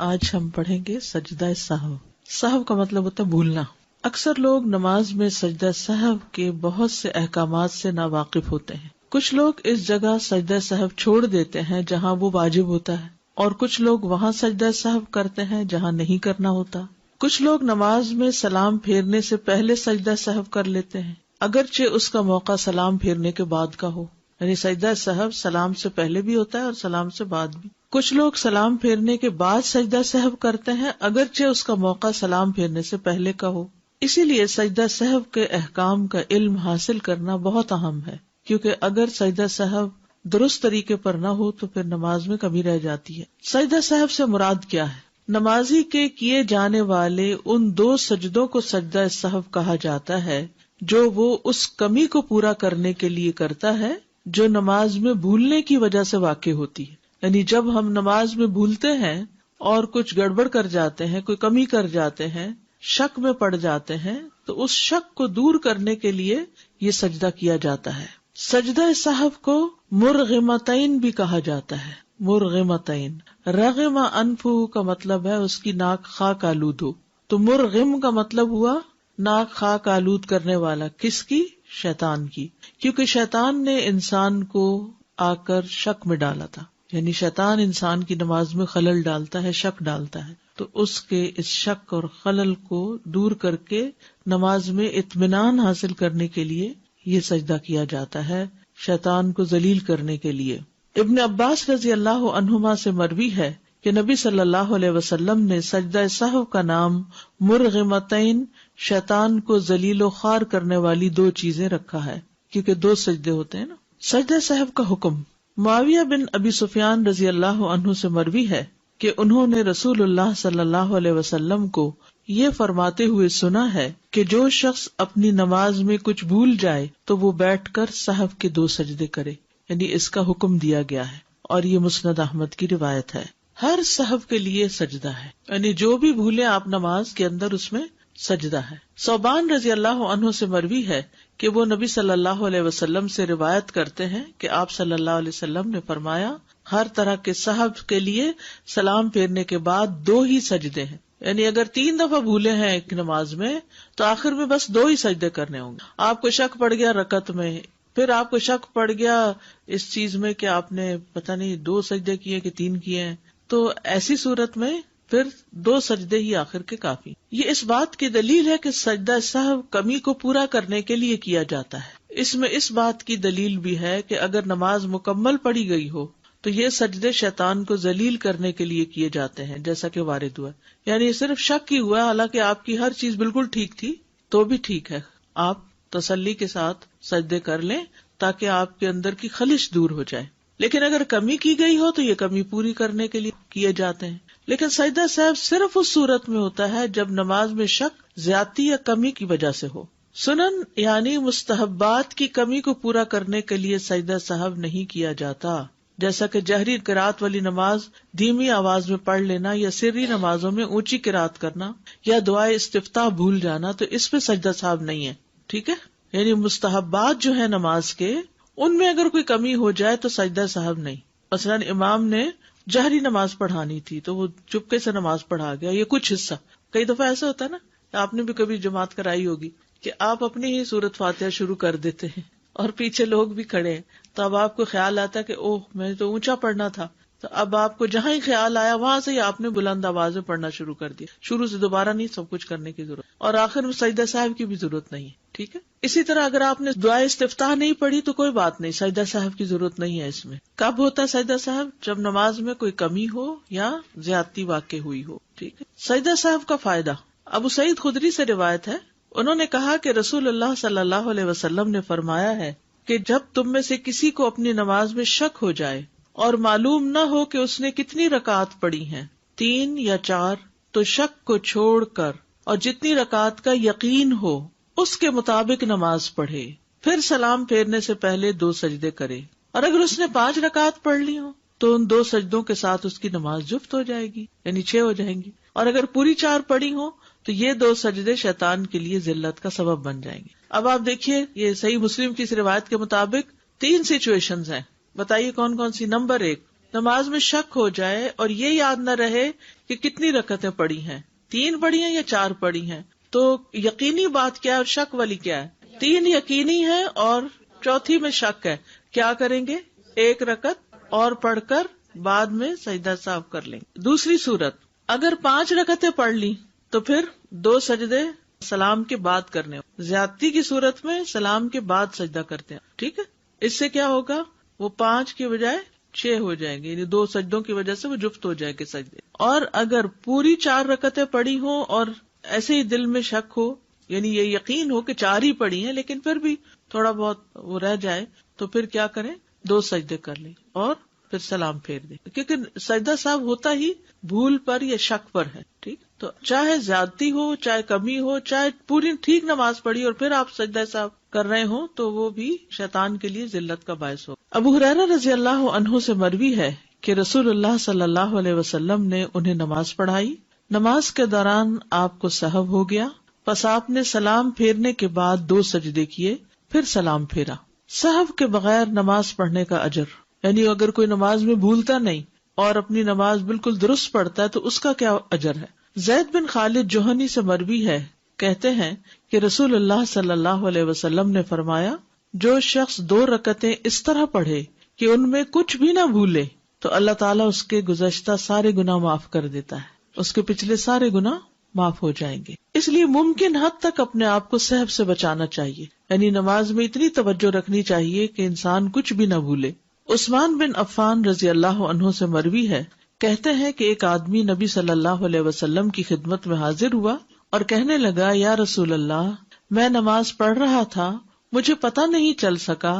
آج ہم پڑھیں گے سجدہ سہو. سہو کا مطلب ہوتا ہے بھولنا. اکثر لوگ نماز میں سجدہ سہو کے بہت سے احکامات سے ناواقف ہوتے ہیں. کچھ لوگ اس جگہ سجدہ سہو چھوڑ دیتے ہیں جہاں وہ واجب ہوتا ہے، اور کچھ لوگ وہاں سجدہ سہو کرتے ہیں جہاں نہیں کرنا ہوتا. کچھ لوگ نماز میں سلام پھیرنے سے پہلے سجدہ سہو کر لیتے ہیں، اگرچہ اس کا موقع سلام پھیرنے کے بعد کا ہو. یعنی سجدہ سہو سلام سے پہلے بھی ہوتا ہے اور سلام سے بعد بھی. کچھ لوگ سلام پھیرنے کے بعد سجدہ سہو کرتے ہیں، اگرچہ اس کا موقع سلام پھیرنے سے پہلے کا ہو. اسی لیے سجدہ سہو کے احکام کا علم حاصل کرنا بہت اہم ہے، کیونکہ اگر سجدہ سہو درست طریقے پر نہ ہو تو پھر نماز میں کمی رہ جاتی ہے. سجدہ سہو سے مراد کیا ہے؟ نمازی کے کیے جانے والے ان 2 سجدوں کو سجدہ سہو کہا جاتا ہے جو وہ اس کمی کو پورا کرنے کے لیے کرتا ہے جو نماز میں بھولنے کی وجہ سے واقع ہوتی ہے. یعنی جب ہم نماز میں بھولتے ہیں اور کچھ گڑبڑ کر جاتے ہیں، کوئی کمی کر جاتے ہیں، شک میں پڑ جاتے ہیں، تو اس شک کو دور کرنے کے لیے یہ سجدہ کیا جاتا ہے. سجدہ سہو کو مرغمتین بھی کہا جاتا ہے. مرغمتین، رغم انفہ کا مطلب ہے اس کی ناک خاک آلود ہو، تو مرغم کا مطلب ہوا ناک خاک آلود کرنے والا. کس کی؟ شیطان کی. کیونکہ شیطان نے انسان کو آ کر شک میں ڈالا تھا. یعنی شیطان انسان کی نماز میں خلل ڈالتا ہے، شک ڈالتا ہے، تو اس کے اس شک اور خلل کو دور کر کے نماز میں اطمینان حاصل کرنے کے لیے یہ سجدہ کیا جاتا ہے، شیطان کو ذلیل کرنے کے لیے. ابن عباس رضی اللہ عنہما سے مروی ہے کہ نبی صلی اللہ علیہ وسلم نے سجدہ سہو کا نام مرغمتین، شیطان کو ذلیل و خوار کرنے والی 2 چیزیں رکھا ہے، کیونکہ 2 سجدے ہوتے ہیں نا. سجدہ سہو کا حکم. معاویہ بن ابی سفیان رضی اللہ عنہ سے مروی ہے کہ انہوں نے رسول اللہ صلی اللہ علیہ وسلم کو یہ فرماتے ہوئے سنا ہے کہ جو شخص اپنی نماز میں کچھ بھول جائے تو وہ بیٹھ کر سہو کے 2 سجدے کرے. یعنی اس کا حکم دیا گیا ہے، اور یہ مسند احمد کی روایت ہے. ہر سہو کے لیے سجدہ ہے، یعنی جو بھی بھولے آپ نماز کے اندر اس میں سجدہ ہے. ثوبان رضی اللہ عنہ سے مروی ہے کہ وہ نبی صلی اللہ علیہ وسلم سے روایت کرتے ہیں کہ آپ صلی اللہ علیہ وسلم نے فرمایا ہر طرح کے سہو کے لیے سلام پھیرنے کے بعد 2 ہی سجدے ہیں. یعنی اگر 3 دفعہ بھولے ہیں ایک نماز میں تو آخر میں بس 2 ہی سجدے کرنے ہوں گے. آپ کو شک پڑ گیا رکعت میں، پھر آپ کو شک پڑ گیا اس چیز میں کہ آپ نے پتہ نہیں 2 سجدے کیے کہ 3 کیے ہیں، تو ایسی صورت میں پھر 2 سجدے ہی آخر کے کافی. یہ اس بات کی دلیل ہے کہ سجدہ سہو کمی کو پورا کرنے کے لیے کیا جاتا ہے. اس میں اس بات کی دلیل بھی ہے کہ اگر نماز مکمل پڑھی گئی ہو تو یہ سجدے شیطان کو ذلیل کرنے کے لیے کیے جاتے ہیں، جیسا کہ وارد ہوا. یعنی صرف شک ہی ہوا، حالانکہ آپ کی ہر چیز بالکل ٹھیک تھی تو بھی ٹھیک ہے، آپ تسلی کے ساتھ سجدے کر لیں تاکہ آپ کے اندر کی خلش دور ہو جائے. لیکن اگر کمی کی گئی ہو تو یہ کمی پوری کرنے کے لیے کیے جاتے ہیں. لیکن سجدہ سہو صرف اس صورت میں ہوتا ہے جب نماز میں شک، زیادتی یا کمی کی وجہ سے ہو. سنن یعنی مستحبات کی کمی کو پورا کرنے کے لیے سجدہ سہو نہیں کیا جاتا، جیسا کہ جہری قرات والی نماز دھیمی آواز میں پڑھ لینا یا سری نمازوں میں اونچی قرات کرنا یا دعائے استفتاح بھول جانا، تو اس پہ سجدہ سہو نہیں ہے. ٹھیک ہے، یعنی مستحبات جو ہے نماز کے، ان میں اگر کوئی کمی ہو جائے تو سجدہ سہو نہیں. مثلاً امام نے جہری نماز پڑھانی تھی تو وہ چپکے سے نماز پڑھا گیا، یہ کچھ حصہ. کئی دفعہ ایسا ہوتا ہے نا، آپ نے بھی کبھی جماعت کرائی ہوگی کہ آپ اپنی ہی سورت فاتحہ شروع کر دیتے ہیں اور پیچھے لوگ بھی کھڑے ہیں، تو اب آپ کو خیال آتا ہے کہ اوہ میں تو اونچا پڑھنا تھا، تو اب آپ کو جہاں ہی خیال آیا وہاں سے ہی آپ نے بلند آواز میں پڑھنا شروع کر دیا. شروع سے دوبارہ نہیں سب کچھ کرنے کی ضرورت، اور آخر میں سجدہ سہو کی بھی ضرورت نہیں ہے. ٹھیک ہے. اسی طرح اگر آپ نے دعائے استفتاح نہیں پڑھی تو کوئی بات نہیں، سجدہ سہو کی ضرورت نہیں ہے. اس میں کب ہوتا ہے سجدہ سہو؟ جب نماز میں کوئی کمی ہو یا زیادتی واقع ہوئی ہو. ٹھیک ہے. سجدہ سہو کا فائدہ. ابو سعید خدری سے روایت ہے، انہوں نے کہا کہ رسول اللہ صلی اللہ علیہ وسلم نے فرمایا ہے کہ جب تم میں سے کسی کو اپنی نماز میں شک ہو جائے اور معلوم نہ ہو کہ اس نے کتنی رکعات پڑھی ہیں، 3 یا 4، تو شک کو چھوڑ کر اور جتنی رکعات کا یقین ہو اس کے مطابق نماز پڑھے، پھر سلام پھیرنے سے پہلے 2 سجدے کرے، اور اگر اس نے 5 رکعات پڑھ لی ہو تو ان 2 سجدوں کے ساتھ اس کی نماز جفت ہو جائے گی، یعنی 6 ہو جائیں گی. اور اگر پوری 4 پڑھی ہو تو یہ 2 سجدے شیطان کے لیے ذلت کا سبب بن جائیں گے. اب آپ دیکھیے، یہ صحیح مسلم کی اس روایت کے مطابق 3 سچویشنز ہیں. بتائیے کون کون سی؟ نمبر 1، نماز میں شک ہو جائے اور یہ یاد نہ رہے کہ کتنی رکعتیں پڑھی ہیں، 3 پڑھی ہیں یا 4 پڑھی ہیں، تو یقینی بات کیا ہے اور شک والی کیا ہے؟ 3 یقینی ہے اور چوتھی میں شک ہے. کیا کریں گے؟ 1 رکعت اور پڑھ کر بعد میں سجدہ صاحب کر لیں گے. دوسری صورت، اگر 5 رکعتیں پڑھ لی تو پھر 2 سجدے سلام کے بعد کرنے. زیادتی کی صورت میں سلام کے بعد سجدہ کرتے ہیں. ٹھیک ہے، اس سے کیا ہوگا؟ وہ 5 کی بجائے 6 ہو جائیں گے، یعنی 2 سجدوں کی وجہ سے وہ جفت ہو جائے گے سجدے. اور اگر پوری 4 رکعتیں پڑھی ہوں اور ایسے ہی دل میں شک ہو، یعنی یہ یقین ہو کہ 4 ہی پڑھی ہیں لیکن پھر بھی تھوڑا بہت وہ رہ جائے، تو پھر کیا کریں؟ 2 سجدے کر لیں اور پھر سلام پھیر دیں، کیونکہ سجدہ صاحب ہوتا ہی بھول پر یا شک پر ہے. ٹھیک، تو چاہے زیادتی ہو، چاہے کمی ہو، چاہے پوری ٹھیک نماز پڑھی اور پھر آپ سجدہ صاحب کر رہے ہوں تو وہ بھی شیطان کے لیے ذلت کا باعث ہو. ابو ہریرہ رضی اللہ عنہ سے مروی ہے کہ رسول اللہ صلی اللہ علیہ وسلم نے انہیں نماز پڑھائی. نماز کے دوران آپ کو سہو ہو گیا، پس آپ نے سلام پھیرنے کے بعد 2 سجدے کیے، پھر سلام پھیرا. سہو کے بغیر نماز پڑھنے کا اجر، یعنی اگر کوئی نماز میں بھولتا نہیں اور اپنی نماز بالکل درست پڑھتا ہے تو اس کا کیا اجر ہے. زید بن خالد جوہنی سے مروی ہے، کہتے ہیں کہ رسول اللہ صلی اللہ علیہ وسلم نے فرمایا، جو شخص 2 رکعتیں اس طرح پڑھے کہ ان میں کچھ بھی نہ بھولے تو اللہ تعالیٰ اس کے گزشتہ سارے گناہ معاف کر دیتا ہے، اس کے پچھلے سارے گناہ معاف ہو جائیں گے. اس لیے ممکن حد تک اپنے آپ کو سہو سے بچانا چاہیے، یعنی نماز میں اتنی توجہ رکھنی چاہیے کہ انسان کچھ بھی نہ بھولے. عثمان بن عفان رضی اللہ عنہ سے مروی ہے، کہتے ہیں کہ ایک آدمی نبی صلی اللہ علیہ وسلم کی خدمت میں حاضر ہوا اور کہنے لگا، یا رسول اللہ، میں نماز پڑھ رہا تھا، مجھے پتہ نہیں چل سکا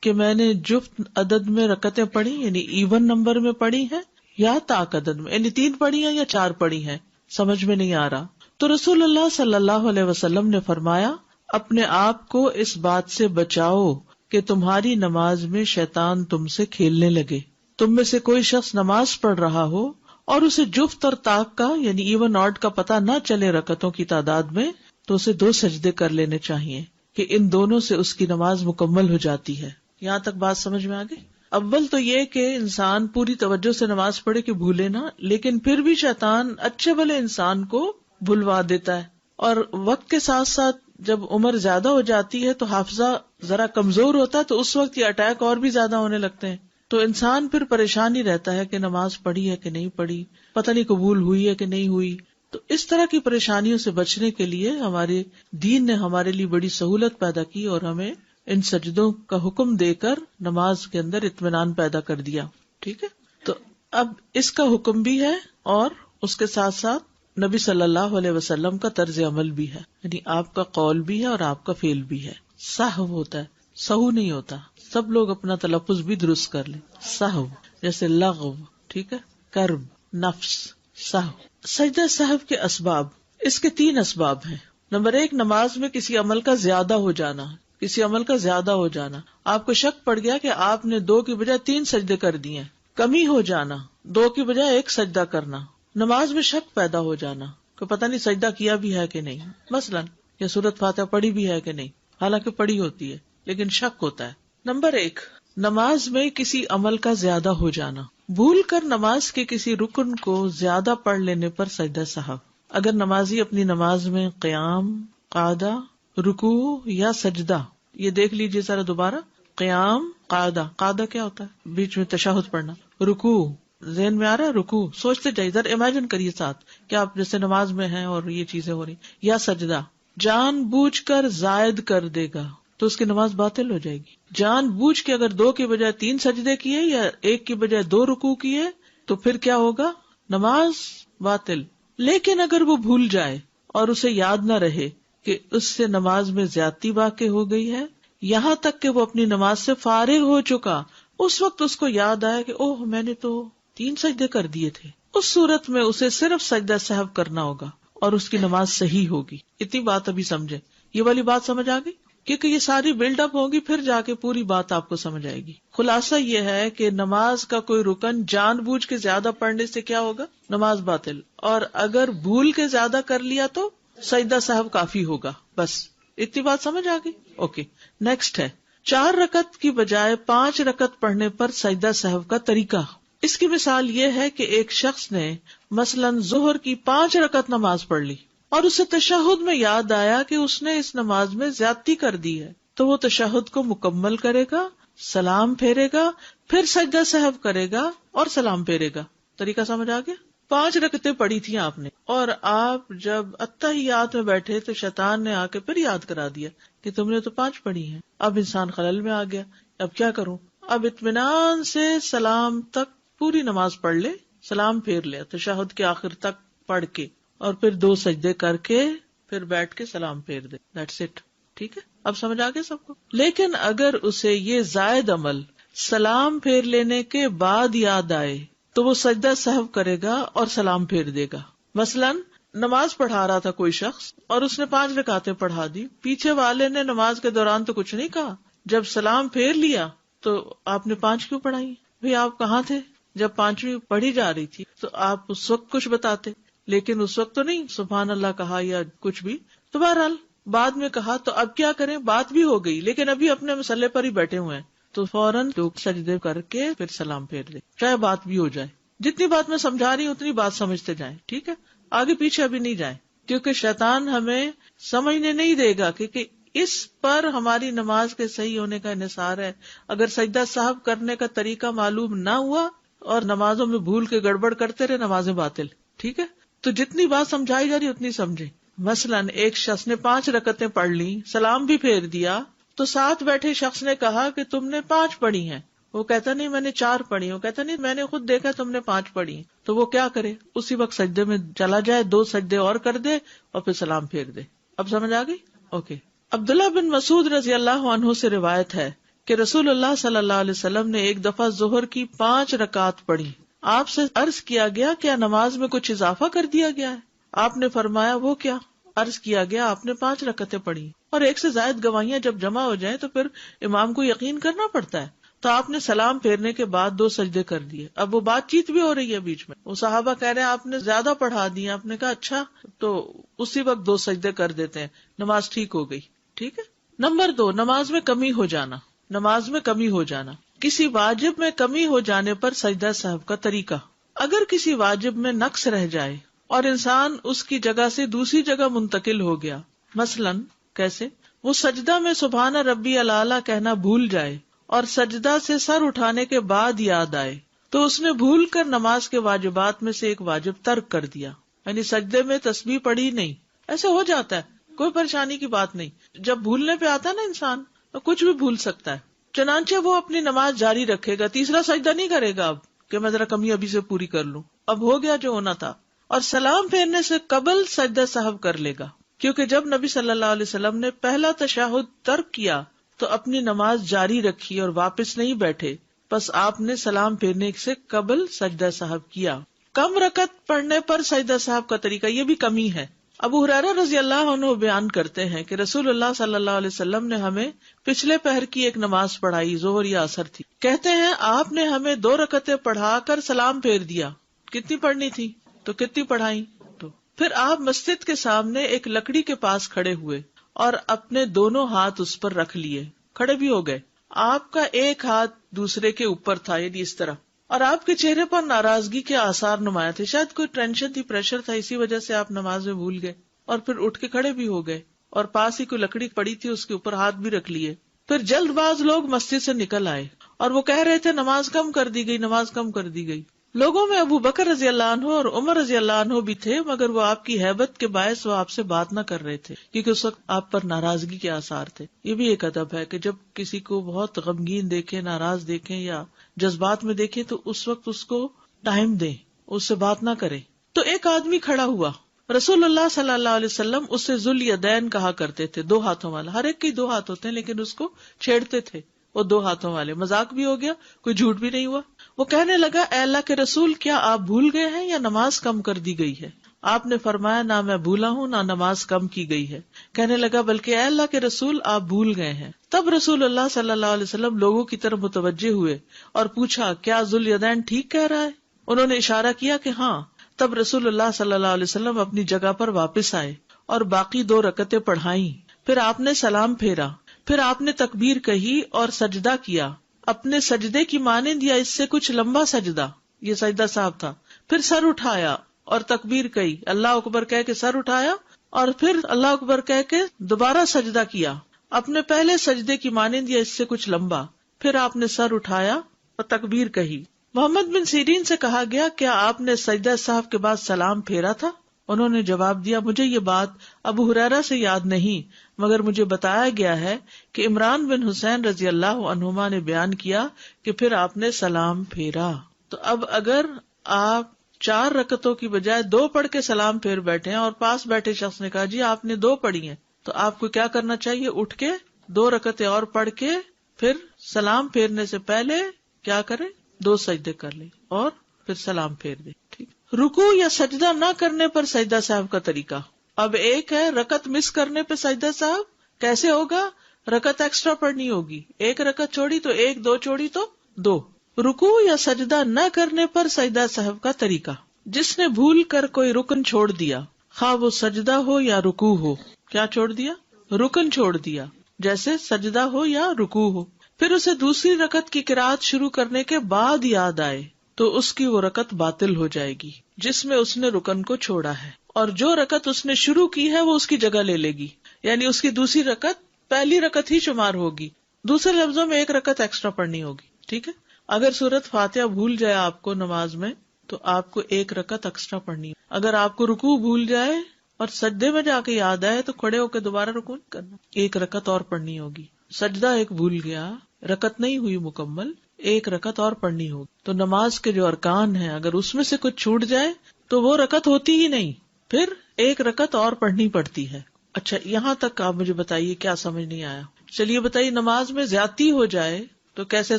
کہ میں نے جفت عدد میں رکعتیں پڑھی، یعنی ایون نمبر میں پڑھی ہیں، یا طاق عدد میں، یعنی 3 پڑھی ہیں یا 4 پڑھی ہیں، سمجھ میں نہیں آ رہا. تو رسول اللہ صلی اللہ علیہ وسلم نے فرمایا، اپنے آپ کو اس بات سے بچاؤ کہ تمہاری نماز میں شیطان تم سے کھیلنے لگے. تم میں سے کوئی شخص نماز پڑھ رہا ہو اور اسے جفت اور طاق کا یعنی ایون آڈ کا پتہ نہ چلے رکعتوں کی تعداد میں، تو اسے 2 سجدے کر لینے چاہیے کہ ان دونوں سے اس کی نماز مکمل ہو جاتی ہے. یہاں تک بات سمجھ میں آ گئی؟ اول تو یہ کہ انسان پوری توجہ سے نماز پڑھے کہ بھولے نہ، لیکن پھر بھی شیطان اچھے بھلے انسان کو بھلوا دیتا ہے، اور وقت کے ساتھ ساتھ جب عمر زیادہ ہو جاتی ہے تو حافظہ ذرا کمزور ہوتا ہے، تو اس وقت یہ اٹیک اور بھی زیادہ ہونے لگتے ہیں. تو انسان پھر پریشان ہی رہتا ہے کہ نماز پڑھی ہے کہ نہیں پڑھی، پتہ نہیں قبول ہوئی ہے کہ نہیں ہوئی. تو اس طرح کی پریشانیوں سے بچنے کے لیے ہمارے دین نے ہمارے لیے بڑی سہولت پیدا کی اور ہمیں ان سجدوں کا حکم دے کر نماز کے اندر اطمینان پیدا کر دیا. ٹھیک ہے، تو اب اس کا حکم بھی ہے اور اس کے ساتھ ساتھ نبی صلی اللہ علیہ وسلم کا طرز عمل بھی ہے، یعنی آپ کا قول بھی ہے اور آپ کا فعل بھی ہے. سہو ہوتا ہے، سہو نہیں ہوتا. سب لوگ اپنا تلفظ بھی درست کر لیں. سہو جیسے لغو، ٹھیک ہے، کرب، نفس، سہو. سجدہ سہو کے اسباب، اس کے 3 اسباب ہیں. نمبر 1، نماز میں کسی عمل کا زیادہ ہو جانا. کسی عمل کا زیادہ ہو جانا، آپ کو شک پڑ گیا کہ آپ نے 2 کی بجائے 3 سجدے کر دیے. کمی ہو جانا، 2 کی بجائے 1 سجدہ کرنا. نماز میں شک پیدا ہو جانا کہ پتہ نہیں سجدہ کیا بھی ہے کہ نہیں، مثلا یا سورۃ فاتحہ پڑھی بھی ہے کہ نہیں، حالانکہ پڑھی ہوتی ہے لیکن شک ہوتا ہے. نمبر 1، نماز میں کسی عمل کا زیادہ ہو جانا. بھول کر نماز کے کسی رکن کو زیادہ پڑھ لینے پر سجدہ سہو. اگر نمازی اپنی نماز میں قیام، قعدہ، رکوع یا سجدہ، یہ دیکھ لیجیے ذرا دوبارہ، قیام، قعدہ. قعدہ کیا ہوتا ہے؟ بیچ میں تشہد پڑھنا. رکوع، ذہن میں آ رہا ہے رکوع، سوچتے جائیے، ذرا امیجن کریے ساتھ کہ آپ جیسے نماز میں ہیں اور یہ چیزیں ہو رہی. یا سجدہ، جان بوجھ کر زائد کر دے گا تو اس کی نماز باطل ہو جائے گی. جان بوجھ کے اگر 2 کی بجائے 3 سجدے کیے یا 1 کی بجائے 2 رکوع کیے تو پھر کیا ہوگا؟ نماز باطل. لیکن اگر وہ بھول جائے اور اسے یاد نہ رہے کہ اس سے نماز میں زیادتی واقع ہو گئی ہے، یہاں تک کہ وہ اپنی نماز سے فارغ ہو چکا، اس وقت اس کو یاد آیا کہ اوہ میں نے تو 3 سجدے کر دیے تھے، اس صورت میں اسے صرف سجدہ سہو کرنا ہوگا اور اس کی نماز صحیح ہوگی. اتنی بات ابھی سمجھے، یہ والی بات سمجھ آ گئی؟ کیونکہ یہ ساری بلڈ اپ ہوگی، پھر جا کے پوری بات آپ کو سمجھ آئے گی. خلاصہ یہ ہے کہ نماز کا کوئی رکن جان بوجھ کے زیادہ پڑھنے سے کیا ہوگا؟ نماز باطل. اور اگر بھول کے زیادہ کر لیا تو سجدہ سہو کافی ہوگا. بس اتنی بات سمجھ آ گئی؟ اوکے. نیکسٹ ہے 4 رکعت کی بجائے 5 رکعت پڑھنے پر سجدہ سہو کا طریقہ. اس کی مثال یہ ہے کہ ایک شخص نے مثلاً ظہر کی 5 رکعت نماز پڑھ لی اور اسے تشہد میں یاد آیا کہ اس نے اس نماز میں زیادتی کر دی ہے، تو وہ تشہد کو مکمل کرے گا، سلام پھیرے گا، پھر سجدہ سہو کرے گا اور سلام پھیرے گا۔ طریقہ سمجھ آ گیا؟ 5 رکعتیں پڑھی تھیں آپ نے، اور آپ جب اتحیات میں بیٹھے تو شیطان نے آ کے پھر یاد کرا دیا کہ تم نے تو 5 پڑھی ہیں۔ اب انسان خلل میں آ گیا، اب کیا کروں؟ اب اطمینان سے سلام تک پوری نماز پڑھ لے، سلام پھیر لے تشہد کے آخر تک پڑھ کے، اور پھر 2 سجدے کر کے پھر بیٹھ کے سلام پھیر دے۔ That's it. ٹھیک ہے، اب سمجھ آ گیا سب کو؟ لیکن اگر اسے یہ زائد عمل سلام پھیر لینے کے بعد یاد آئے تو وہ سجدہ سہو کرے گا اور سلام پھیر دے گا۔ مثلاً نماز پڑھا رہا تھا کوئی شخص اور اس نے 5 رکعتیں پڑھا دی، پیچھے والے نے نماز کے دوران تو کچھ نہیں کہا، جب سلام پھیر لیا تو آپ نے 5 کیوں پڑھائی؟ بھئی آپ کہاں تھے جب 5ویں پڑھی جا رہی تھی؟ تو آپ اس وقت کچھ بتاتے، لیکن اس وقت تو نہیں سبحان اللہ کہا یا کچھ بھی، تو بہرحال بعد میں کہا۔ تو اب کیا کریں؟ بات بھی ہو گئی لیکن ابھی اپنے مسئلے پر ہی بیٹھے ہوئے ہیں، تو فوراً سجدے کر کے پھر سلام پھیر دے، چاہے بات بھی ہو جائے۔ جتنی بات میں سمجھا رہی ہوں اتنی بات سمجھتے جائیں، ٹھیک ہے؟ آگے پیچھے ابھی نہیں جائیں، کیونکہ شیطان ہمیں سمجھنے نہیں دے گا، کیونکہ اس پر ہماری نماز کے صحیح ہونے کا انحصار ہے۔ اگر سجدہ صاحب کرنے کا طریقہ معلوم نہ ہوا اور نمازوں میں بھول کے گڑبڑ کرتے رہے، نمازیں باطل۔ ٹھیک ہے، تو جتنی بات سمجھائی جا رہی اتنی سمجھیں۔ مثلاً ایک شخص نے 5 رکعتیں پڑھ لی، سلام بھی پھیر دیا، تو ساتھ بیٹھے شخص نے کہا کہ تم نے 5 پڑھی ہیں، وہ کہتا نہیں میں نے 4 پڑھی، وہ کہتا نہیں میں نے خود دیکھا تم نے 5 پڑھی، تو وہ کیا کرے؟ اسی وقت سجدے میں چلا جائے، 2 سجدے اور کر دے اور پھر سلام پھیر دے۔ اب سمجھ آ گئی؟ اوکے۔ عبداللہ بن مسعود رضی اللہ عنہ سے روایت ہے کہ رسول اللہ صلی اللہ علیہ وسلم نے ایک دفعہ ظہر کی 5 رکعات پڑھی۔ آپ سے عرض کیا گیا کیا نماز میں کچھ اضافہ کر دیا گیا ہے؟ آپ نے فرمایا وہ کیا؟ عرض کیا گیا آپ نے 5 رکعتیں پڑھی، اور 1 سے زائد گواہیاں جب جمع ہو جائیں تو پھر امام کو یقین کرنا پڑتا ہے۔ تو آپ نے سلام پھیرنے کے بعد 2 سجدے کر دیے۔ اب وہ بات چیت بھی ہو رہی ہے بیچ میں، وہ صحابہ کہہ رہے ہیں آپ نے زیادہ پڑھا دی، آپ نے کہا اچھا، تو اسی وقت 2 سجدے کر دیتے ہیں، نماز ٹھیک ہو گئی۔ ٹھیک ہے۔ نمبر 2، نماز میں کمی ہو جانا۔ نماز میں کمی ہو جانا، کسی واجب میں کمی ہو جانے پر سجدہ سہو کا طریقہ۔ اگر کسی واجب میں نقص رہ جائے اور انسان اس کی جگہ سے دوسری جگہ منتقل ہو گیا، مثلاً کیسے؟ وہ سجدہ میں سبحان ربی الاعلیٰ کہنا بھول جائے اور سجدہ سے سر اٹھانے کے بعد یاد آئے تو اس نے بھول کر نماز کے واجبات میں سے ایک واجب ترک کر دیا، یعنی سجدے میں تسبیح پڑھی نہیں۔ ایسے ہو جاتا ہے، کوئی پریشانی کی بات نہیں، جب بھولنے پہ آتا ہے نا انسان تو کچھ بھی بھول سکتا ہے، چنانچہ وہ اپنی نماز جاری رکھے گا، تیسرا سجدہ نہیں کرے گا اب کہ میں ذرا کمی ابھی سے پوری کر لوں، اب ہو گیا جو ہونا تھا، اور سلام پھیرنے سے قبل سجدہ سہو کر لے گا، کیونکہ جب نبی صلی اللہ علیہ وسلم نے پہلا تشہد ترک کیا تو اپنی نماز جاری رکھی اور واپس نہیں بیٹھے، بس آپ نے سلام پھیرنے سے قبل سجدہ سہو کیا۔ کم رکعت پڑھنے پر سجدہ سہو کا طریقہ، یہ بھی کمی ہے۔ ابو ہریرہ رضی اللہ عنہ بیان کرتے ہیں کہ رسول اللہ صلی اللہ علیہ وسلم نے ہمیں پچھلے پہر کی ایک نماز پڑھائی، ظہر یا عصر تھی۔ کہتے ہیں آپ نے ہمیں 2 رکعتیں پڑھا کر سلام پھیر دیا۔ کتنی پڑھنی تھی تو کتنی پڑھائی؟ تو پھر آپ مسجد کے سامنے ایک لکڑی کے پاس کھڑے ہوئے اور اپنے دونوں ہاتھ اس پر رکھ لیے، کھڑے بھی ہو گئے۔ آپ کا ایک ہاتھ دوسرے کے اوپر تھا، یعنی اس طرح، اور آپ کے چہرے پر ناراضگی کے آثار نمایاں تھے، شاید کوئی ٹینشن تھی، پریشر تھا، اسی وجہ سے آپ نماز میں بھول گئے، اور پھر اٹھ کے کھڑے بھی ہو گئے، اور پاس ہی کوئی لکڑی پڑی تھی اس کے اوپر ہاتھ بھی رکھ لیے۔ پھر جلد باز لوگ مسجد سے نکل آئے اور وہ کہہ رہے تھے نماز کم کر دی گئی، نماز کم کر دی گئی۔ لوگوں میں ابو بکر رضی اللہ عنہ اور عمر رضی اللہ عنہ بھی تھے، مگر وہ آپ کی ہیبت کے باعث وہ آپ سے بات نہ کر رہے تھے، کیونکہ اس وقت آپ پر ناراضگی کے آثار تھے۔ یہ بھی ایک ادب ہے کہ جب کسی کو بہت غمگین دیکھیں، ناراض دیکھیں یا جذبات میں دیکھیں تو اس وقت اس کو ٹائم دیں، اس سے بات نہ کریں۔ تو ایک آدمی کھڑا ہوا، رسول اللہ صلی اللہ علیہ وسلم اسے ذوالیدین کہا کرتے تھے، 2 ہاتھوں والا، ہر ایک کے 2 ہاتھ ہوتے ہیں لیکن اس کو چھیڑتے تھے، وہ 2 ہاتھوں والے، مذاق بھی ہو گیا، کوئی جھوٹ بھی نہیں ہوا۔ وہ کہنے لگا اے اللہ کے رسول، کیا آپ بھول گئے ہیں یا نماز کم کر دی گئی ہے؟ آپ نے فرمایا نہ میں بھولا ہوں نہ نماز کم کی گئی ہے۔ کہنے لگا بلکہ اے اللہ کے رسول آپ بھول گئے ہیں۔ تب رسول اللہ صلی اللہ علیہ وسلم لوگوں کی طرف متوجہ ہوئے اور پوچھا کیا ذوالیدین ٹھیک کہہ رہا ہے؟ انہوں نے اشارہ کیا کہ ہاں۔ تب رسول اللہ صلی اللہ علیہ وسلم اپنی جگہ پر واپس آئے اور باقی 2 رکعتیں پڑھائیں، پھر آپ نے سلام پھیرا، پھر آپ نے تکبیر کہی اور سجدہ کیا، اپنے سجدے کی مانند یا اس سے کچھ لمبا سجدہ، یہ سجدہ صاحب تھا. پھر سر اٹھایا اور تکبیر کہی، اللہ اکبر کہہ کے سر اٹھایا، اور پھر اللہ اکبر کہہ کے دوبارہ سجدہ کیا، اپنے پہلے سجدے کی مانند یا اس سے کچھ لمبا. پھر آپ نے سر اٹھایا اور تکبیر کہی. محمد بن سیرین سے کہا گیا، کیا آپ نے سجدہ صاحب کے بعد سلام پھیرا تھا؟ انہوں نے جواب دیا، مجھے یہ بات ابو ہریرہ سے یاد نہیں، مگر مجھے بتایا گیا ہے کہ عمران بن حسین رضی اللہ عنہما نے بیان کیا کہ پھر آپ نے سلام پھیرا. تو اب اگر آپ 4 رکعتوں کی بجائے 2 پڑھ کے سلام پھیر بیٹھے ہیں اور پاس بیٹھے شخص نے کہا جی آپ نے 2 پڑھی ہیں، تو آپ کو کیا کرنا چاہیے؟ اٹھ کے 2 رکعتیں اور پڑھ کے پھر سلام پھیرنے سے پہلے کیا کریں؟ 2 سجدے کر لیں اور پھر سلام پھیر دیں. ٹھیک. رکوع یا سجدہ نہ کرنے پر سجدہ صاحب کا طریقہ. اب ایک ہے رکعت مس کرنے پہ سجدہ صاحب، کیسے ہوگا؟ رکعت ایکسٹرا پڑھنی ہوگی، 1 رکعت چھوڑی تو 1، 2 چھوڑی تو 2. رکوع یا سجدہ نہ کرنے پر سجدہ صاحب کا طریقہ. جس نے بھول کر کوئی رکن چھوڑ دیا، خواہ وہ سجدہ ہو یا رکوع ہو. کیا چھوڑ دیا؟ رکن چھوڑ دیا، جیسے سجدہ ہو یا رکوع ہو. پھر اسے دوسری رکعت کی قرات شروع کرنے کے بعد یاد آئے تو اس کی وہ رکعت باطل ہو جائے گی جس میں اس نے رکن کو چھوڑا ہے، اور جو رکعت اس نے شروع کی ہے وہ اس کی جگہ لے لے گی، یعنی اس کی دوسری رکعت پہلی رکعت ہی شمار ہوگی. دوسرے لفظوں میں 1 رکعت ایکسٹرا پڑھنی ہوگی. ٹھیک ہے. اگر سورۃ فاتحہ بھول جائے آپ کو نماز میں تو آپ کو 1 رکعت ایکسٹرا پڑھنی ہے. اگر آپ کو رکوع بھول جائے اور سجدے میں جا کے یاد آئے تو کھڑے ہو کے دوبارہ رکوع نہیں کرنا، 1 رکعت اور پڑھنی ہوگی. سجدہ ایک بھول گیا، رکعت نہیں ہوئی مکمل، 1 رکعت اور پڑھنی ہوگی. تو نماز کے جو ارکان ہیں اگر اس میں سے کچھ چھوٹ جائے تو وہ رکعت ہوتی ہی نہیں، پھر 1 رکعت اور پڑھنی پڑتی ہے. اچھا، یہاں تک آپ مجھے بتائیے کیا سمجھ نہیں آیا؟ چلیے بتائیے، نماز میں زیادتی ہو جائے تو کیسے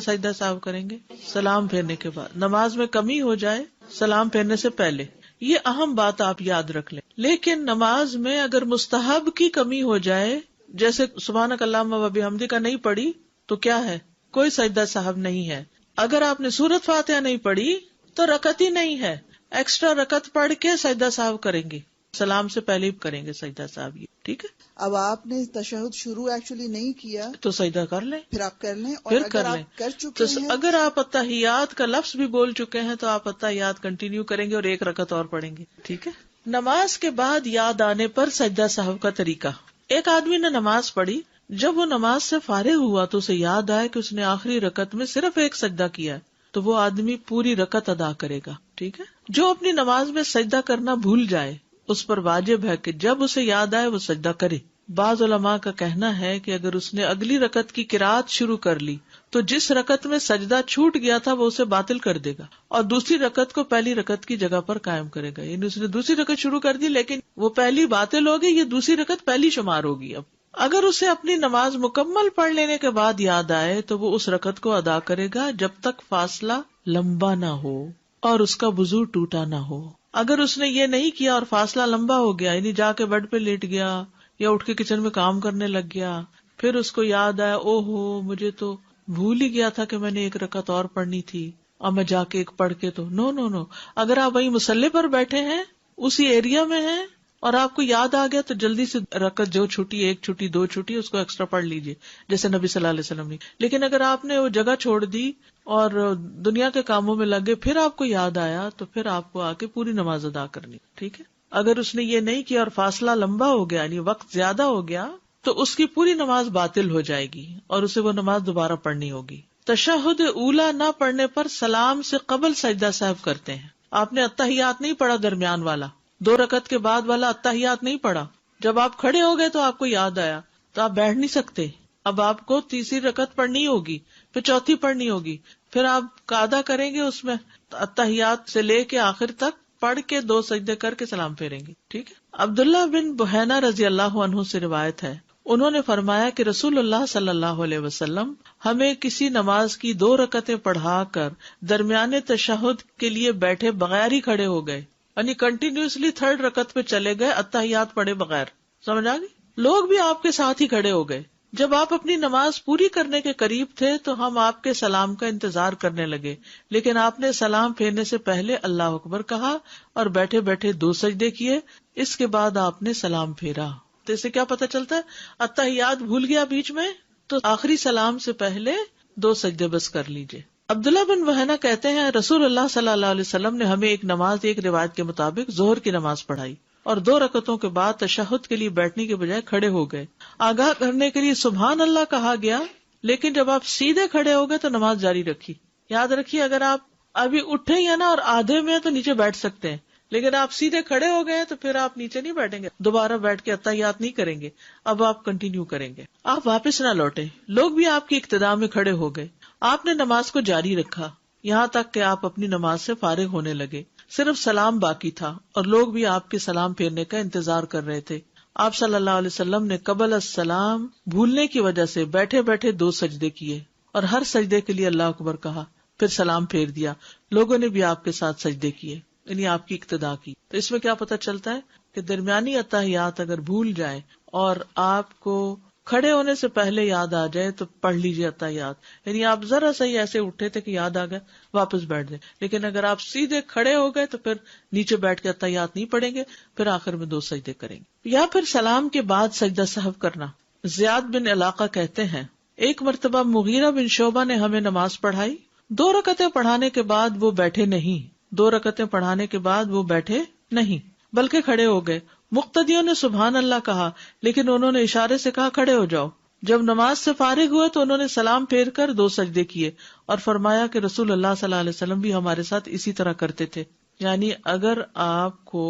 سجدہ صاحب کریں گے؟ سلام پھیرنے کے بعد. نماز میں کمی ہو جائے سلام پھیرنے سے پہلے. یہ اہم بات آپ یاد رکھ لیں. لیکن نماز میں اگر مستحب کی کمی ہو جائے، جیسے سبحانک اللہم و بحمدک نہیں پڑھی تو کیا ہے؟ کوئی سجدہ صاحب نہیں ہے. اگر آپ نے سورۃ فاتحہ نہیں پڑھی تو رکعت ہی نہیں ہے، ایکسٹرا رکعت پڑھ کے سجدہ صاحب کریں گے، سلام سے پہلے ہی کریں گے سجدہ صاحب. یہ ٹھیک ہے. اب آپ نے تشہد شروع ایکچولی نہیں کیا تو سجدہ کر لیں، پھر آپ کر لیں، اور پھر اگر کر لیں. آپ کر چکے تو ہیں اگر آپ اتحیات کا لفظ بھی بول چکے ہیں تو آپ اتحیات کنٹینیو کریں گے اور 1 رکعت اور پڑھیں گے. ٹھیک ہے. نماز کے بعد یاد آنے پر سجدہ صاحب کا طریقہ. ایک آدمی نے نماز پڑھی، جب وہ نماز سے فارغ ہوا تو اسے یاد آیا کہ اس نے آخری رکعت میں صرف 1 سجدہ کیا ہے، تو وہ آدمی پوری رکعت ادا کرے گا. ٹھیک ہے. جو اپنی نماز میں سجدہ کرنا بھول جائے اس پر واجب ہے کہ جب اسے یاد آئے وہ سجدہ کرے. بعض علماء کا کہنا ہے کہ اگر اس نے اگلی رکعت کی قرات شروع کر لی تو جس رکعت میں سجدہ چھوٹ گیا تھا وہ اسے باطل کر دے گا اور دوسری رکعت کو پہلی رکعت کی جگہ پر قائم کرے گا. یعنی اس نے دوسری رکعت شروع کر دی لیکن وہ پہلی باطل ہوگی، یہ دوسری رکعت پہلی شمار ہوگی. اب اگر اسے اپنی نماز مکمل پڑھ لینے کے بعد یاد آئے تو وہ اس رکعت کو ادا کرے گا جب تک فاصلہ لمبا نہ ہو اور اس کا وضو ٹوٹا نہ ہو. اگر اس نے یہ نہیں کیا اور فاصلہ لمبا ہو گیا، یعنی جا کے بیڈ پہ لیٹ گیا یا اٹھ کے کچن میں کام کرنے لگ گیا، پھر اس کو یاد آیا او ہو مجھے تو بھول ہی گیا تھا کہ میں نے 1 رکعت اور پڑھنی تھی اور میں جا کے 1 پڑھ کے تو نو. اگر آپ وہی مصلی پر بیٹھے ہیں، اسی ایریا میں ہیں اور آپ کو یاد آ گیا تو جلدی سے رکعت جو چھٹی 1 چھٹی 2 چھٹی اس کو ایکسٹرا پڑھ لیجیے جیسے نبی صلی اللہ علیہ وسلم نے. لیکن اگر آپ نے وہ جگہ چھوڑ دی اور دنیا کے کاموں میں لگے پھر آپ کو یاد آیا تو پھر آپ کو آ کے پوری نماز ادا کرنی. ٹھیک ہے. اگر اس نے یہ نہیں کیا اور فاصلہ لمبا ہو گیا یعنی وقت زیادہ ہو گیا تو اس کی پوری نماز باطل ہو جائے گی اور اسے وہ نماز دوبارہ پڑھنی ہوگی. تشہد اولا نہ پڑھنے پر سلام سے قبل سجدہ صاحب کرتے ہیں. آپ نے اتحیات نہیں پڑھا، درمیان والا 2 رکعت کے بعد والا اتحیات نہیں پڑھا. جب آپ کھڑے ہو گئے تو آپ کو یاد آیا تو آپ بیٹھ نہیں سکتے. اب آپ کو تیسری رکعت پڑھنی ہوگی، پھر چوتھی پڑھنی ہوگی، پھر آپ قاعدہ کریں گے اس میں اتحیات سے لے کے آخر تک پڑھ کے 2 سجدے کر کے سلام پھیریں گے. ٹھیک ہے. عبداللہ بن بحینہ رضی اللہ عنہ سے روایت ہے، انہوں نے فرمایا کہ رسول اللہ صلی اللہ علیہ وسلم ہمیں کسی نماز کی 2 رکعتیں پڑھا کر درمیانے تشہد کے لیے بیٹھے بغیر ہی کھڑے ہو گئے، یعنی کنٹینیوسلی 3rd رکعت پہ چلے گئے اتحیات پڑھے بغیر. سمجھ آ گئی؟ لوگ بھی آپ کے ساتھ ہی کھڑے ہو گئے. جب آپ اپنی نماز پوری کرنے کے قریب تھے تو ہم آپ کے سلام کا انتظار کرنے لگے، لیکن آپ نے سلام پھیرنے سے پہلے اللہ اکبر کہا اور بیٹھے بیٹھے 2 سجدے کیے. اس کے بعد آپ نے سلام پھیرا. تو اس سے کیا پتہ چلتا ہے؟ اتحیات بھول گیا بیچ میں تو آخری سلام سے پہلے 2 سجدے بس کر لیجئے. عبداللہ بن وہنا کہتے ہیں رسول اللہ صلی اللہ علیہ وسلم نے ہمیں ایک نماز ایک روایت کے مطابق ظہر کی نماز پڑھائی اور 2 رکعتوں کے بعد تشہد کے لیے بیٹھنے کے بجائے کھڑے ہو گئے. آگاہ کرنے کے لیے سبحان اللہ کہا گیا، لیکن جب آپ سیدھے کھڑے ہو گئے تو نماز جاری رکھی. یاد رکھیے اگر آپ ابھی اٹھے ہیں نا اور آدھے میں تو نیچے بیٹھ سکتے ہیں، لیکن آپ سیدھے کھڑے ہو گئے تو پھر آپ نیچے نہیں بیٹھیں گے، دوبارہ بیٹھ کے اتحیات نہیں کریں گے. اب آپ کنٹینیو کریں گے، آپ واپس نہ لوٹیں. لوگ بھی آپ کی اقتداء میں کھڑے ہو گئے. آپ نے نماز کو جاری رکھا یہاں تک کہ آپ اپنی نماز سے فارغ ہونے لگے. صرف سلام باقی تھا اور لوگ بھی آپ کے سلام پھیرنے کا انتظار کر رہے تھے. آپ صلی اللہ علیہ وسلم نے قبل السلام بھولنے کی وجہ سے بیٹھے بیٹھے 2 سجدے کیے اور ہر سجدے کے لیے اللہ اکبر کہا، پھر سلام پھیر دیا. لوگوں نے بھی آپ کے ساتھ سجدے کیے، یعنی آپ کی اقتداء کی. تو اس میں کیا پتہ چلتا ہے کہ درمیانی اتحیات اگر بھول جائیں اور آپ کو کھڑے ہونے سے پہلے یاد آ جائے تو پڑھ لیجیے اتحیات. یعنی آپ ذرا سا ہی ایسے اٹھے تھے کہ یاد آ گیا، واپس بیٹھ جائیں. لیکن اگر آپ سیدھے کھڑے ہو گئے تو پھر نیچے بیٹھ کے اتحیات نہیں پڑھیں گے، پھر آخر میں 2 سجدے کریں گے. یا پھر سلام کے بعد سجدہ سہو کرنا. زیاد بن علاقہ کہتے ہیں ایک مرتبہ مغیرہ بن شعبہ نے ہمیں نماز پڑھائی. 2 رکعتیں پڑھانے کے بعد وہ بیٹھے نہیں 2 رکعتیں پڑھانے کے بعد وہ بیٹھے نہیں بلکہ کھڑے ہو گئے. مقتدیوں نے سبحان اللہ کہا، لیکن انہوں نے اشارے سے کہا کھڑے ہو جاؤ. جب نماز سے فارغ ہوئے تو انہوں نے سلام پھیر کر 2 سجدے کیے اور فرمایا کہ رسول اللہ صلی اللہ علیہ وسلم بھی ہمارے ساتھ اسی طرح کرتے تھے. یعنی اگر آپ کو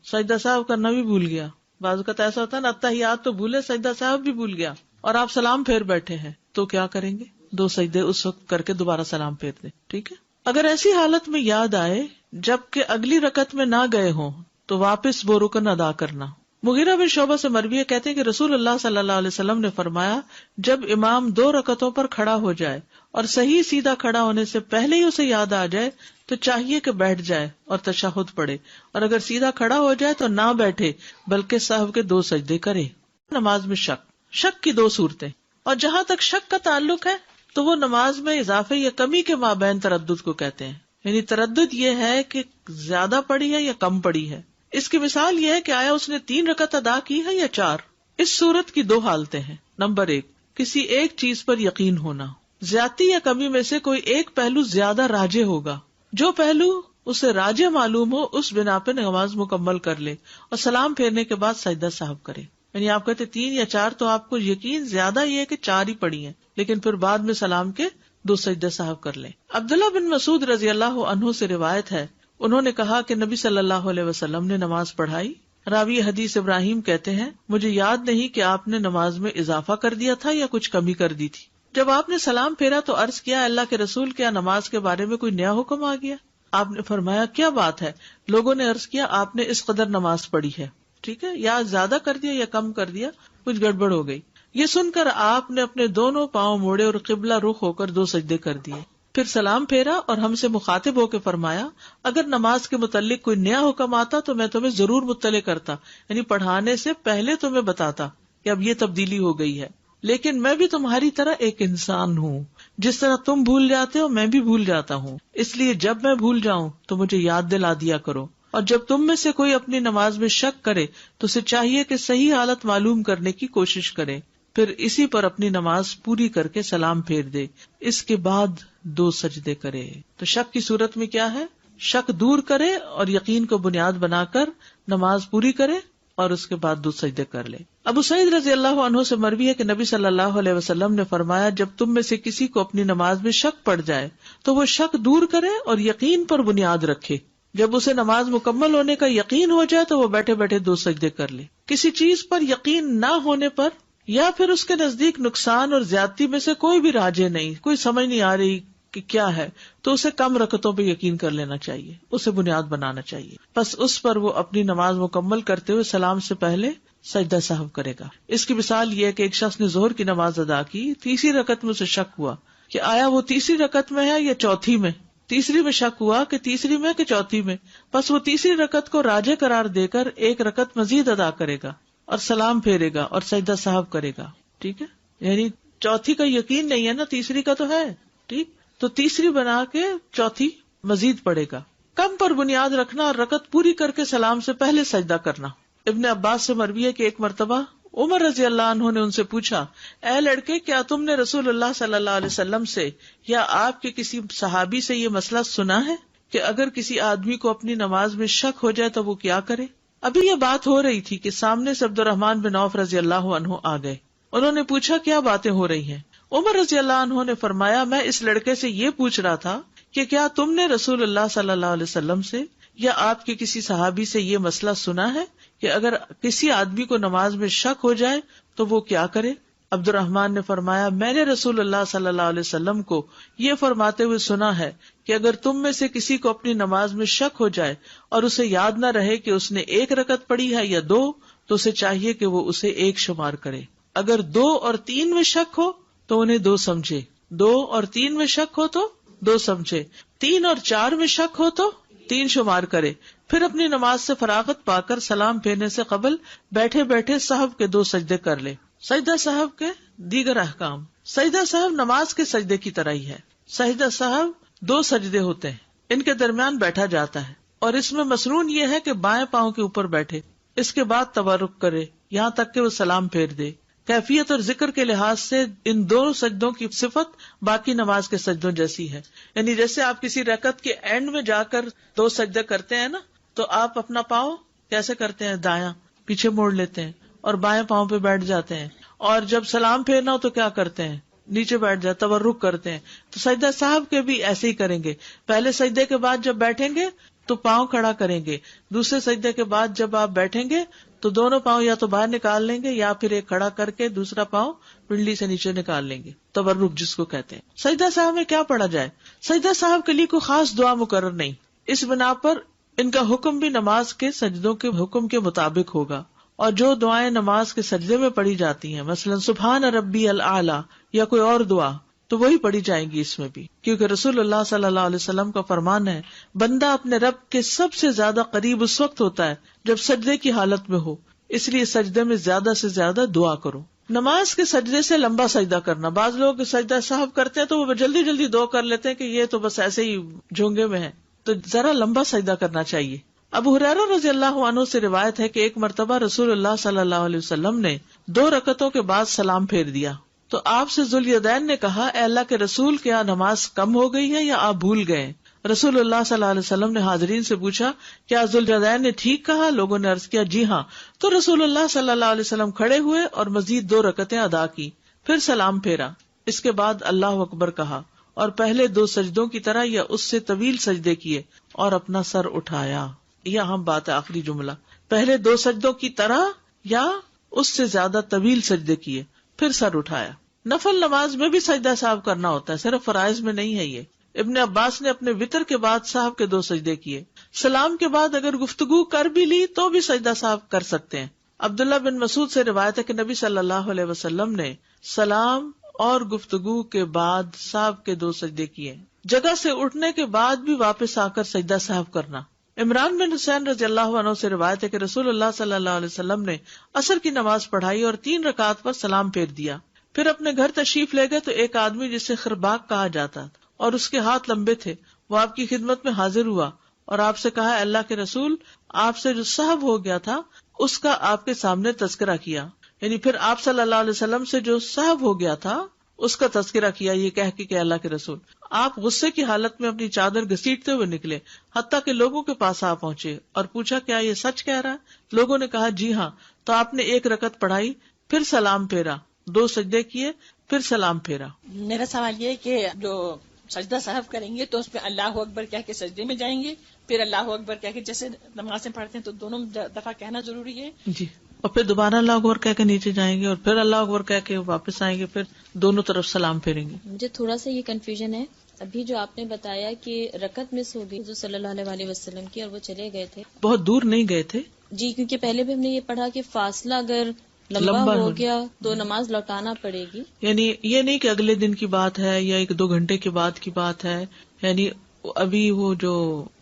سجدہ صاحب کرنا بھی بھول گیا، بعض اوقات ایسا ہوتا ہے نا اتحیات تو بھولے سجدہ صاحب بھی بھول گیا اور آپ سلام پھیر بیٹھے ہیں، تو کیا کریں گے؟ 2 سجدے اس وقت کر کے دوبارہ سلام پھیر دیں. ٹھیک ہے. اگر ایسی حالت میں یاد آئے جبکہ اگلی رکعت میں نہ گئے ہوں تو واپس وہ رکن ادا کرنا. مغیرہ بن شعبہ سے مروی کہتے ہیں کہ رسول اللہ صلی اللہ علیہ وسلم نے فرمایا جب امام 2 رکعتوں پر کھڑا ہو جائے اور صحیح سیدھا کھڑا ہونے سے پہلے ہی اسے یاد آ جائے تو چاہیے کہ بیٹھ جائے اور تشہد پڑھے، اور اگر سیدھا کھڑا ہو جائے تو نہ بیٹھے بلکہ سہو کے 2 سجدے کرے. نماز میں شک کی 2 صورتیں، اور جہاں تک شک کا تعلق ہے تو وہ نماز میں اضافے یا کمی کے مابین تردد کو کہتے ہیں. یعنی تردد یہ ہے کہ زیادہ پڑھی ہے یا کم پڑھی ہے. اس کی مثال یہ ہے کہ آیا اس نے 3 رکعت ادا کی ہے یا 4. اس صورت کی 2 حالتیں ہیں. نمبر 1، کسی ایک چیز پر یقین ہونا. زیادتی یا کمی میں سے کوئی ایک پہلو زیادہ راجح ہوگا. جو پہلو اسے راجح معلوم ہو اس بنا پہ نماز مکمل کر لے اور سلام پھیرنے کے بعد سجدہ سہو کرے. یعنی آپ کہتے 3 یا 4 تو آپ کو یقین زیادہ یہ ہے کہ 4 ہی پڑھی ہیں، لیکن پھر بعد میں سلام کے 2 سجدہ سہو کر لیں. عبداللہ بن مسعود رضی اللہ عنہ سے روایت ہے، انہوں نے کہا کہ نبی صلی اللہ علیہ وسلم نے نماز پڑھائی. راوی حدیث ابراہیم کہتے ہیں مجھے یاد نہیں کہ آپ نے نماز میں اضافہ کر دیا تھا یا کچھ کمی کر دی تھی. جب آپ نے سلام پھیرا تو عرض کیا اللہ کے رسول، کیا نماز کے بارے میں کوئی نیا حکم آ گیا؟ آپ نے فرمایا کیا بات ہے؟ لوگوں نے عرض کیا آپ نے اس قدر نماز پڑھی ہے. ٹھیک ہے، یا زیادہ کر دیا یا کم کر دیا، کچھ گڑبڑ ہو گئی. یہ سن کر آپ نے اپنے دونوں پاؤں موڑے اور قبلہ رخ ہو کر 2 سجدے کر دیے. پھر سلام پھیرا اور ہم سے مخاطب ہو کے فرمایا اگر نماز کے متعلق کوئی نیا حکم آتا تو میں تمہیں ضرور مطلع کرتا، یعنی پڑھانے سے پہلے تمہیں بتاتا کہ اب یہ تبدیلی ہو گئی ہے. لیکن میں بھی تمہاری طرح ایک انسان ہوں، جس طرح تم بھول جاتے ہو میں بھی بھول جاتا ہوں، اس لیے جب میں بھول جاؤں تو مجھے یاد دلا دیا کرو. اور جب تم میں سے کوئی اپنی نماز میں شک کرے تو اسے چاہیے کہ صحیح حالت معلوم کرنے کی کوشش کرے، پھر اسی پر اپنی نماز پوری کر کے سلام پھیر دے، اس کے بعد 2 سجدے کرے. تو شک کی صورت میں کیا ہے؟ شک دور کرے اور یقین کو بنیاد بنا کر نماز پوری کرے اور اس کے بعد 2 سجدے کر لے. ابو سعید رضی اللہ عنہ سے مروی ہے کہ نبی صلی اللہ علیہ وسلم نے فرمایا جب تم میں سے کسی کو اپنی نماز میں شک پڑ جائے تو وہ شک دور کرے اور یقین پر بنیاد رکھے. جب اسے نماز مکمل ہونے کا یقین ہو جائے تو وہ بیٹھے بیٹھے 2 سجدے کر لے. کسی چیز پر یقین نہ ہونے پر یا پھر اس کے نزدیک نقصان اور زیادتی میں سے کوئی بھی راجے نہیں، کوئی سمجھ نہیں آ رہی کہ کیا ہے، تو اسے کم رکعتوں پہ یقین کر لینا چاہیے، اسے بنیاد بنانا چاہیے. بس اس پر وہ اپنی نماز مکمل کرتے ہوئے سلام سے پہلے سجدہ سہو کرے گا. اس کی مثال یہ ہے کہ ایک شخص نے ظہر کی نماز ادا کی، 3ری رکعت میں اسے شک ہوا کہ آیا وہ 3ری رکعت میں ہے یا 4تھی میں. 3ری میں شک ہوا کہ 3ری میں کہ 4تھی میں، بس وہ 3ری رکعت کو راجح قرار دے کر 1 رکعت مزید ادا کرے گا اور سلام پھیرے گا اور سجدہ سہو کرے گا. ٹھیک ہے، یعنی 4تھی کا یقین نہیں ہے نا، 3ری کا تو ہے. ٹھیک، تو 3ری بنا کے 4تھی مزید پڑے گا. کم پر بنیاد رکھنا اور رکعت پوری کر کے سلام سے پہلے سجدہ کرنا. ابن عباس سے مروی ہے کہ ایک مرتبہ عمر رضی اللہ عنہ نے ان سے پوچھا، اے لڑکے، کیا تم نے رسول اللہ صلی اللہ علیہ وسلم سے یا آپ کے کسی صحابی سے یہ مسئلہ سنا ہے کہ اگر کسی آدمی کو اپنی نماز میں شک ہو جائے تو وہ کیا کرے؟ ابھی یہ بات ہو رہی تھی کہ سامنے سے عبد الرحمن بن عوف رضی اللہ عنہ آ گئے. انہوں نے پوچھا، کیا باتیں ہو رہی ہیں؟ عمر رضی اللہ عنہ نے فرمایا، میں اس لڑکے سے یہ پوچھ رہا تھا کہ کیا تم نے رسول اللہ صلی اللہ علیہ وسلم سے یا آپ کے کسی صحابی سے یہ مسئلہ سنا ہے کہ اگر کسی آدمی کو نماز میں شک ہو جائے تو وہ کیا کرے؟ عبد الرحمن نے فرمایا، میں نے رسول اللہ صلی اللہ علیہ وسلم کو یہ فرماتے ہوئے سنا ہے کہ اگر تم میں سے کسی کو اپنی نماز میں شک ہو جائے اور اسے یاد نہ رہے کہ اس نے 1 رکعت پڑھی ہے یا 2، تو اسے چاہیے کہ وہ اسے 1 شمار کرے. اگر 2 اور 3 میں شک ہو تو انہیں 2 سمجھے، 2 اور 3 میں شک ہو تو 2 سمجھے، 3 اور 4 میں شک ہو تو 3 شمار کرے. پھر اپنی نماز سے فراغت پا کر سلام پھیرنے سے قبل بیٹھے بیٹھے سہو کے 2 سجدے کر لے. سجدہ سہو کے دیگر احکام. سجدہ سہو نماز کے سجدے کی طرح ہی ہے. سجدہ سہو 2 سجدے ہوتے ہیں، ان کے درمیان بیٹھا جاتا ہے، اور اس میں مسنون یہ ہے کہ بائیں پاؤں کے اوپر بیٹھے، اس کے بعد تورک کرے یہاں تک کہ وہ سلام پھیر دے. کیفیت اور ذکر کے لحاظ سے ان 2 سجدوں کی صفت باقی نماز کے سجدوں جیسی ہے. یعنی جیسے آپ کسی رکعت کے اینڈ میں جا کر 2 سجدے کرتے ہیں نا، تو آپ اپنا پاؤں کیسے کرتے ہیں؟ دایاں پیچھے موڑ لیتے ہیں اور بائیں پاؤں پہ بیٹھ جاتے ہیں، اور جب سلام پھیرنا ہو تو کیا کرتے ہیں؟ نیچے بیٹھ جاتے، تورک کرتے ہیں. تو سجدہ صاحب کے بھی ایسے ہی کریں گے. پہلے سجدے کے بعد جب بیٹھیں گے تو پاؤں کھڑا کریں گے، دوسرے سجدے کے بعد جب آپ بیٹھیں گے تو دونوں پاؤں یا تو باہر نکال لیں گے یا پھر ایک کھڑا کر کے دوسرا پاؤں پنڈلی سے نیچے نکال لیں گے، تورک جس کو کہتے ہیں. سجدہ صاحب میں کیا پڑھا جائے؟ سجدہ صاحب کے لیے کوئی خاص دعا مقرر نہیں، اس بنا پر ان کا حکم بھی نماز کے سجدوں کے حکم کے مطابق ہوگا. اور جو دعائیں نماز کے سجدے میں پڑھی جاتی ہیں، مثلا سبحان ربی الاعلی یا کوئی اور دعا، تو وہی پڑھی جائیں گی اس میں بھی، کیونکہ رسول اللہ صلی اللہ علیہ وسلم کا فرمان ہے، بندہ اپنے رب کے سب سے زیادہ قریب اس وقت ہوتا ہے جب سجدے کی حالت میں ہو، اس لیے سجدے میں زیادہ سے زیادہ دعا کرو. نماز کے سجدے سے لمبا سجدہ کرنا، بعض لوگ سجدہ صاحب کرتے ہیں تو وہ جلدی جلدی 2 کر لیتے ہیں کہ یہ تو بس ایسے ہی جھونگے میں ہے، تو ذرا لمبا سجدہ کرنا چاہیے. ابو ہریرہ رضی اللہ عنہ سے روایت ہے کہ ایک مرتبہ رسول اللہ صلی اللہ علیہ وسلم نے 2 رکعتوں کے بعد سلام پھیر دیا تو آپ سے ذوالیدین نے کہا، اے اللہ کے رسول، کیا نماز کم ہو گئی ہے یا آپ بھول گئے؟ رسول اللہ صلی اللہ علیہ وسلم نے حاضرین سے پوچھا، کیا ذوالیدین نے ٹھیک کہا؟ لوگوں نے عرض کیا، جی ہاں. تو رسول اللہ صلی اللہ علیہ وسلم کھڑے ہوئے اور مزید 2 رکعتیں ادا کی، پھر سلام پھیرا. اس کے بعد اللہ اکبر کہا اور پہلے 2 سجدوں کی طرح یا اس سے طویل سجدے کیے اور اپنا سر اٹھایا. یہ اہم بات ہے، آخری جملہ، پہلے 2 سجدوں کی طرح یا اس سے زیادہ طویل سجدے کیے پھر سر اٹھایا. نفل نماز میں بھی سجدہ صاحب کرنا ہوتا ہے، صرف فرائض میں نہیں ہے. یہ ابن عباس نے اپنے وطر کے بعد صاحب کے 2 سجدے کیے. سلام کے بعد اگر گفتگو کر بھی لی تو بھی سجدہ صاحب کر سکتے ہیں. عبداللہ بن مسعود سے روایت ہے کہ نبی صلی اللہ علیہ وسلم نے سلام اور گفتگو کے بعد صاحب کے 2 سجدے کیے. جگہ سے اٹھنے کے بعد بھی واپس آ کر سجدہ صاحب کرنا. عمران بن حسین رضی اللہ عنہ سے روایت ہے کہ رسول اللہ صلی اللہ علیہ وسلم نے عصر کی نماز پڑھائی اور 3 رکعات پر سلام پھیر دیا. پھر اپنے گھر تشریف لے گئے تو ایک آدمی جسے خرباق کہا جاتا اور اس کے ہاتھ لمبے تھے، وہ آپ کی خدمت میں حاضر ہوا اور آپ سے کہا، اللہ کے رسول، آپ سے جو سہو ہو گیا تھا اس کا آپ کے سامنے تذکرہ کیا. یعنی پھر آپ صلی اللہ علیہ وسلم سے جو سہو ہو گیا تھا اس کا تذکرہ کیا، یہ کہہ کے کہ اللہ کے رسول. آپ غصے کی حالت میں اپنی چادر گھسیٹتے ہوئے نکلے، حتیٰ کہ لوگوں کے پاس آ پہنچے اور پوچھا، کیا یہ سچ کہہ رہا ہے؟ لوگوں نے کہا، جی ہاں. تو آپ نے 1 رکعت پڑھائی، پھر سلام پھیرا، 2 سجدے کیے، پھر سلام پھیرا. میرا سوال یہ ہے کہ جو سجدہ صاحب کریں گے تو اس پہ اللہ اکبر کہہ کے سجدے میں جائیں گے، پھر اللہ اکبر کہہ کے، جیسے نمازیں پڑھتے ہیں تو دونوں دفعہ کہنا ضروری ہے؟ جی، اور پھر دوبارہ اللہ اکبر کہہ کے نیچے جائیں گے اور پھر اللہ اکبر کہہ کے واپس آئیں گے، پھر دونوں طرف سلام پھیریں گے. مجھے تھوڑا سا یہ کنفیوژن ہے، ابھی جو آپ نے بتایا کہ رکعت مس ہو گئی جو صلی اللہ علیہ وسلم کی اور وہ چلے گئے تھے، بہت دور نہیں گئے تھے. جی، کیونکہ پہلے بھی ہم نے یہ پڑھا کہ فاصلہ اگر لمبا ہو گیا تو نماز لوٹانا پڑے گی. یعنی یہ نہیں کہ اگلے دن کی بات ہے یا 1-2 گھنٹے کے بعد کی بات ہے. یعنی ابھی وہ جو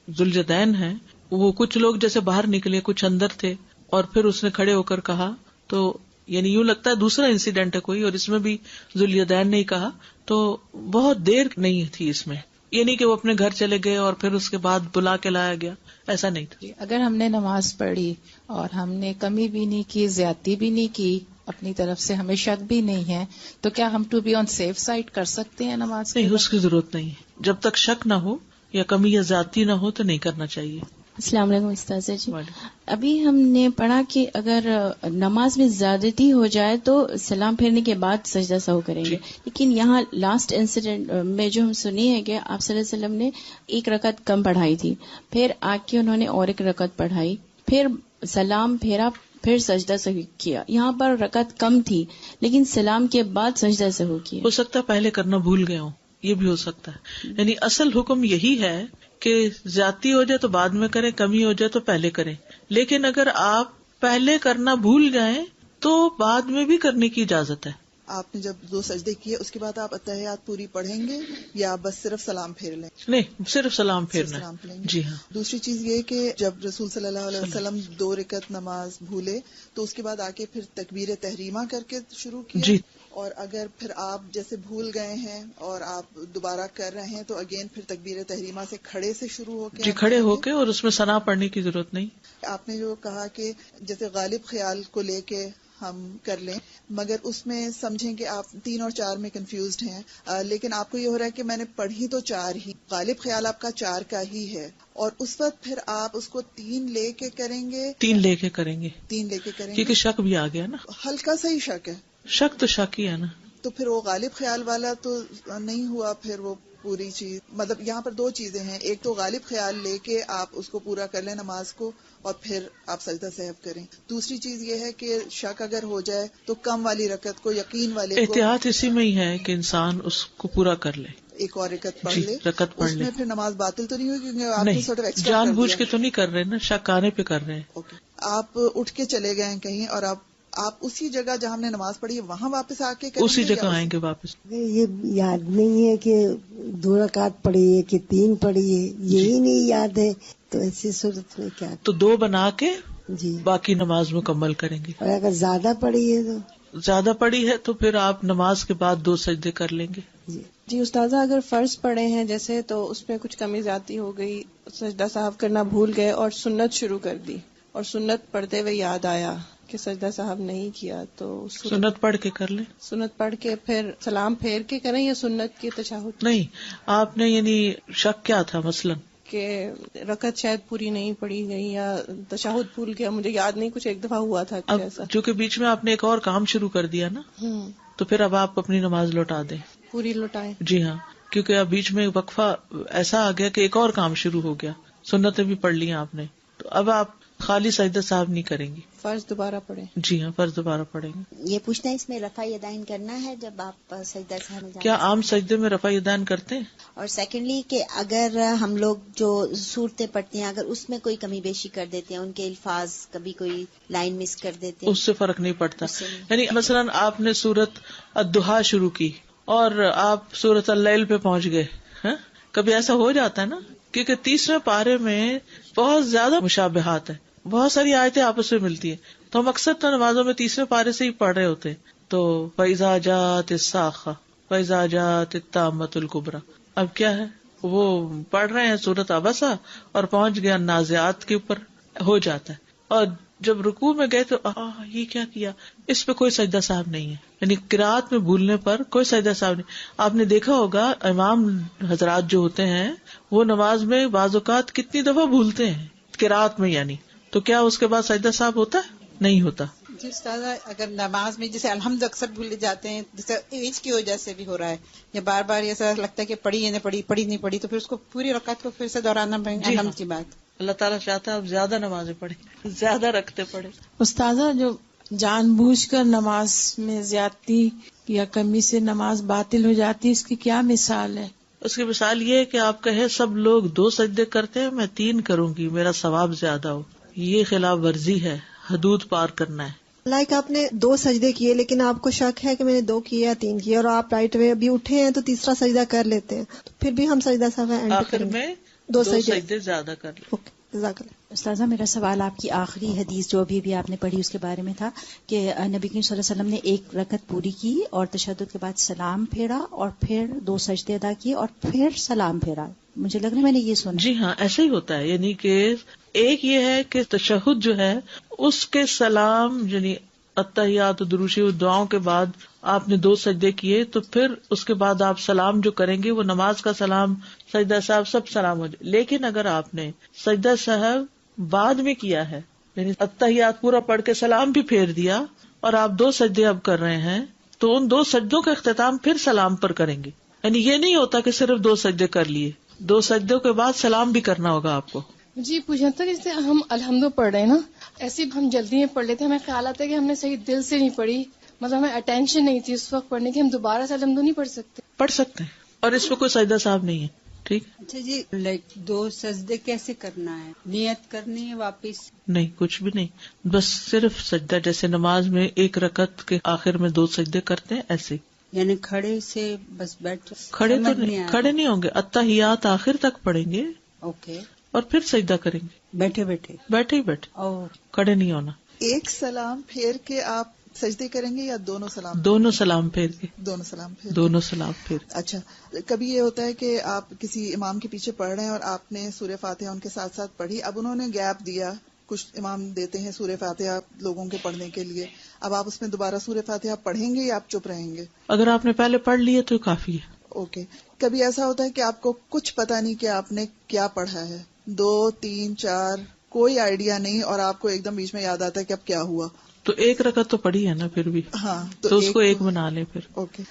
ذوالجدین ہیں وہ کچھ لوگ جیسے باہر نکلے، کچھ اندر تھے، اور پھر اس نے کھڑے ہو کر کہا، تو یعنی یوں لگتا ہے دوسرا انسیڈنٹ ہے کوئی، اور اس میں بھی ذوالجدین نے ہی کہا، تو بہت دیر نہیں تھی اس میں. یہ نہیں کہ وہ اپنے گھر چلے گئے اور پھر اس کے بعد بلا کے لایا گیا، ایسا نہیں تھا. اگر ہم نے نماز پڑھی اور ہم نے کمی بھی نہیں کی، زیادتی بھی نہیں کی، اپنی طرف سے ہمیں شک بھی نہیں ہے، تو کیا ہم to be on safe side کر سکتے ہیں نماز کے نہیں، بعد؟ اس کی ضرورت نہیں ہے. جب تک شک نہ ہو یا کمی یا زیادتی نہ ہو تو نہیں کرنا چاہیے. السلام علیکم استاذہ جی. ابھی ہم نے پڑھا کہ اگر نماز میں زیادتی ہو جائے تو سلام پھیرنے کے بعد سجدہ سہو کریں گے، لیکن یہاں لاسٹ انسیڈنٹ میں جو ہم سنی ہے کہ آپ صلی اللہ علیہ وسلم نے ایک رکعت کم پڑھائی تھی، پھر آ کے انہوں نے اور ایک رکعت پڑھائی، پھر سلام پھیرا، پھر سجدہ سہو کیا. یہاں پر رکعت کم تھی لیکن سلام کے بعد سجدہ سہو کیا. ہو سکتا ہے پہلے کرنا بھول گیا ہوں، یہ بھی ہو سکتا ہے. یعنی اصل حکم یہی ہے کہ زیادتی ہو جائے تو بعد میں کریں، کمی ہو جائے تو پہلے کریں. لیکن اگر آپ پہلے کرنا بھول جائیں تو بعد میں بھی کرنے کی اجازت ہے. آپ نے جب 2 سجدے کیے اس کے بعد آپ اتحیات پوری پڑھیں گے یا بس صرف سلام پھیر لیں؟ نہیں، صرف سلام پھیرنا سلام پھیریں گے. جی ہاں. دوسری چیز یہ کہ جب رسول صلی اللہ علیہ وسلم 2 رکعت نماز بھولے تو اس کے بعد آ کے پھر تکبیر تحریمہ کر کے شروع کیا. جی. اور اگر پھر آپ جیسے بھول گئے ہیں اور آپ دوبارہ کر رہے ہیں تو اگین پھر تکبیر تحریمہ سے کھڑے سے شروع ہو کے جی، کھڑے ہو کے، اور اس میں ثنا پڑھنے کی ضرورت نہیں. آپ نے جو کہا کہ جیسے غالب خیال کو لے کے ہم کر لیں، مگر اس میں سمجھیں کہ آپ 3 اور 4 میں کنفیوزڈ ہیں، لیکن آپ کو یہ ہو رہا ہے کہ میں نے پڑھی تو 4 ہی، غالب خیال آپ کا 4 کا ہی ہے، اور اس وقت پھر آپ اس کو 3 لے کے کریں گے. 3 لے کے کریں گے 3 لے کے کریں گے کیونکہ شک بھی آ گیا نا. ہلکا سا ہی شک ہے، شک تو شک ہی ہے نا. تو پھر وہ غالب خیال والا تو نہیں ہوا. پھر وہ پوری چیز، مطلب یہاں پر 2 چیزیں ہیں، ایک تو غالب خیال لے کے آپ اس کو پورا کر لیں نماز کو اور پھر آپ سجدہ سہو کریں. دوسری چیز یہ ہے کہ شک اگر ہو جائے تو کم والی رکعت کو، یقین والے کو، احتیاط اسی میں ہی ہے کہ انسان اس کو پورا کر لے، ایک اور رکعت پڑھ جی، لے. رکعت پڑھ اس لے. میں پھر نماز باطل تو نہیں ہوئی کیونکہ آپ نے سورٹ آف نہیں، ایکسٹرا جان کر بوجھ دیا. کے تو نہیں کر رہے نا، شک آنے پہ کر رہے ہیں. اوکے. آپ اٹھ کے چلے گئے ہیں کہیں اور آپ اسی جگہ جہاں ہم نے نماز پڑھی ہے وہاں واپس آ کے کریں اسی گے جگہ یا آئیں گے واپس. یہ یاد نہیں ہے کہ 2 رکعت پڑھی ہے کہ 3 پڑھی ہے، یہی نہیں یاد ہے، تو ایسی صورت میں کیا؟ تو 2 بنا کے جی. باقی نماز مکمل کریں گے. اور اگر زیادہ پڑھی ہے تو زیادہ پڑی ہے تو پھر آپ نماز کے بعد 2 سجدے کر لیں گے. جی استاذہ، اگر فرض پڑے ہیں جیسے تو اس میں کچھ کمی زیادتی ہو گئی، سجدہ صاحب کرنا بھول گئے اور سنت شروع کر دی، اور سنت پڑھتے ہوئے یاد آیا کہ سجدہ صاحب نہیں کیا، تو سنت پڑھ کے کر لیں. سنت پڑھ کے پھر سلام پھیر کے کریں یا سنت کی تشہد؟ نہیں، آپ نے یعنی شک کیا تھا مثلا کہ رکعت شاید پوری نہیں پڑھی گئی یا تشہد بھول گیا، مجھے یاد نہیں، کچھ ایک دفعہ ہوا تھا اب ایسا. چونکہ بیچ میں آپ نے ایک اور کام شروع کر دیا نا، تو پھر اب آپ اپنی نماز لوٹا دیں. پوری لوٹائیں. جی ہاں، کیونکہ اب بیچ میں وقفہ ایسا آ گیا کہ ایک اور کام شروع ہو گیا، سنتیں بھی پڑھ لی آپ نے، تو اب آپ خالی سجدہ صاحب نہیں کریں گی. فرض دوبارہ پڑھیں. جی ہاں، فرض دوبارہ پڑھیں گے. یہ پوچھنا ہے اس میں رفع یدین کرنا ہے جب آپ سجدہ صاحب میں جائیں؟ کیا عام سجدے میں رفع یدین کرتے ہیں؟ اور سیکنڈلی کہ اگر ہم لوگ جو صورتیں پڑھتے ہیں اگر اس میں کوئی کمی بیشی کر دیتے ہیں، ان کے الفاظ کبھی کوئی لائن مس کر دیتے ہیں، اس سے فرق نہیں پڑتا. اس سے نہیں. یعنی مثلا آپ نے سورت الضحیٰ شروع کی اور آپ سورت اللیل پہ پہنچ گئے، ہاں؟ کبھی ایسا ہو جاتا ہے نا، کیونکہ 30ویں پارے میں بہت زیادہ مشابہات ہیں، بہت ساری آیتیں آپس میں ملتی ہیں، تو ہم اکثر تو نمازوں میں 30ویں پارے سے ہی پڑھ رہے ہوتے ہیں. تو فَإِذَا جَاءَتِ الصَّاخَّةُ فَإِذَا جَاءَتِ التَّامَّةُ الْكُبْرىٰ، اب کیا ہے، وہ پڑھ رہے ہیں سورت عبسہ اور پہنچ گیا نازعات کے اوپر، ہو جاتا ہے. اور جب رکوع میں گئے تو یہ کیا کیا، اس پہ کوئی سجدہ صاحب نہیں ہے. یعنی قرات میں بھولنے پر کوئی سجدہ صاحب نہیں. آپ نے دیکھا ہوگا امام حضرات جو ہوتے ہیں وہ نماز میں بعض اوقات کتنی دفعہ بھولتے ہیں قرات میں، یعنی تو کیا اس کے بعد سجدہ صاحب ہوتا ہے؟ نہیں ہوتا. جی استاذہ، اگر نماز میں جیسے الحمد اکثر بھول جاتے ہیں، جیسے ایج کی وجہ سے بھی ہو رہا ہے، یا بار بار ایسا لگتا ہے کہ پڑھی یا نہیں پڑھی، پڑھی نہیں پڑھی، تو پھر اس کو پوری رکعت کو پھر سے دہرانا پڑے گا. الحمد کی بات اللہ تعالیٰ چاہتا ہے آپ زیادہ نمازیں پڑھیں، زیادہ رکھتے پڑھیں. استاذہ، جو جان بوجھ کر نماز میں زیادتی یا کمی سے نماز باطل ہو جاتی ہے، اس کی کیا مثال ہے؟ اس کی مثال یہ ہے کہ آپ کہیں سب لوگ 2 سجدے کرتے ہیں، میں 3 کروں گی، میرا ثواب زیادہ ہو. یہ خلاف ورزی ہے، حدود پار کرنا ہے. لائک آپ نے 2 سجدے کیے لیکن آپ کو شک ہے کہ میں نے 2 کیے یا 3 کیے، اور آپ رائٹ وے ابھی اٹھے ہیں تو تیسرا سجدہ کر لیتے ہیں، تو پھر بھی ہم سجدہ صاحب اینڈ آخر میں 2 سجدے زیادہ کر لیں. اوکے، جزاک اللہ. استاذہ، میرا سوال آپ کی آخری حدیث جو ابھی آپ نے پڑھی اس کے بارے میں تھا کہ نبی کریم صلی اللہ علیہ وسلم نے 1 رکعت پوری کی اور تشہد کے بعد سلام پھیرا اور پھر 2 سجدے ادا کیے اور پھر سلام پھیرا. مجھے لگ رہا ہے میں نے یہ سنا. جی ہاں، ایسا ہی ہوتا ہے. یعنی کہ ایک یہ ہے کہ تشہد جو ہے اس کے سلام یعنی اتحیات دروشی دعاؤں کے بعد آپ نے 2 سجدے کیے تو پھر اس کے بعد آپ سلام جو کریں گے وہ نماز کا سلام، سجدہ صاحب سب سلام ہو جائے. لیکن اگر آپ نے سجدہ صاحب بعد میں کیا ہے، یعنی اتحیات پورا پڑھ کے سلام بھی پھیر دیا اور آپ 2 سجدے اب کر رہے ہیں، تو ان 2 سجدوں کا اختتام پھر سلام پر کریں گے. یعنی یہ نہیں ہوتا کہ صرف 2 سجدے کر لیے، 2 سجدوں کے بعد سلام بھی کرنا ہوگا آپ کو. جی پوچھنا تھا، جیسے ہم الحمد پڑھ رہے ہیں نا، ایسے ہم جلدی میں پڑھ لیتے ہیں، ہمیں خیال آتا ہے کہ ہم نے صحیح دل سے نہیں پڑھی، مطلب ہمیں اٹینشن نہیں تھی اس وقت پڑھنے کی، ہم دوبارہ سے الحمد نہیں پڑھ سکتے؟ پڑھ سکتے ہیں، اور اس پہ کوئی سجدہ صاحب نہیں ہے. ٹھیک. اچھا جی، 2 سجدے کیسے کرنا ہے؟ نیت کرنی ہے واپس؟ نہیں، کچھ بھی نہیں، بس صرف سجدہ، جیسے نماز میں 1 رکعت کے آخر میں 2 سجدے کرتے ہیں ایسے. یعنی کھڑے سے بس بیٹھ؟ کھڑے تو نہیں، کھڑے نہیں ہوں گے، اتحیات آخر تک پڑھیں گے. اوکے. اور پھر سجدہ کریں گے بیٹھے بیٹھے ہی بیٹھے، کھڑے نہیں ہونا. ایک سلام پھیر کے آپ سجدے کریں گے یا دونوں سلام؟ دونوں سلام پھیر کے. دونوں سلام پھیر. اچھا، کبھی یہ ہوتا ہے کہ آپ کسی امام کے پیچھے پڑھ رہے ہیں اور آپ نے سورہ فاتحہ ان کے ساتھ ساتھ پڑھی، اب انہوں نے گیپ دیا، کچھ امام دیتے ہیں سورہ فاتحہ لوگوں کے پڑھنے کے لیے، اب آپ اس میں دوبارہ سورہ فاتحہ پڑھیں گے یا آپ چپ رہیں گے؟ اگر آپ نے پہلے پڑھ لی ہے تو کافی ہے. اوکے. کبھی ایسا ہوتا ہے کہ آپ کو کچھ پتا نہیں کہ آپ نے کیا پڑھا ہے، 2 3 4 کوئی آئیڈیا نہیں، اور آپ کو ایک دم بیچ میں یاد آتا ہے کہ اب کیا ہوا، تو 1 رکعت تو پڑھی ہے نا پھر بھی. ہاں، تو اس کو 1 بنا لیں پھر. اوکے.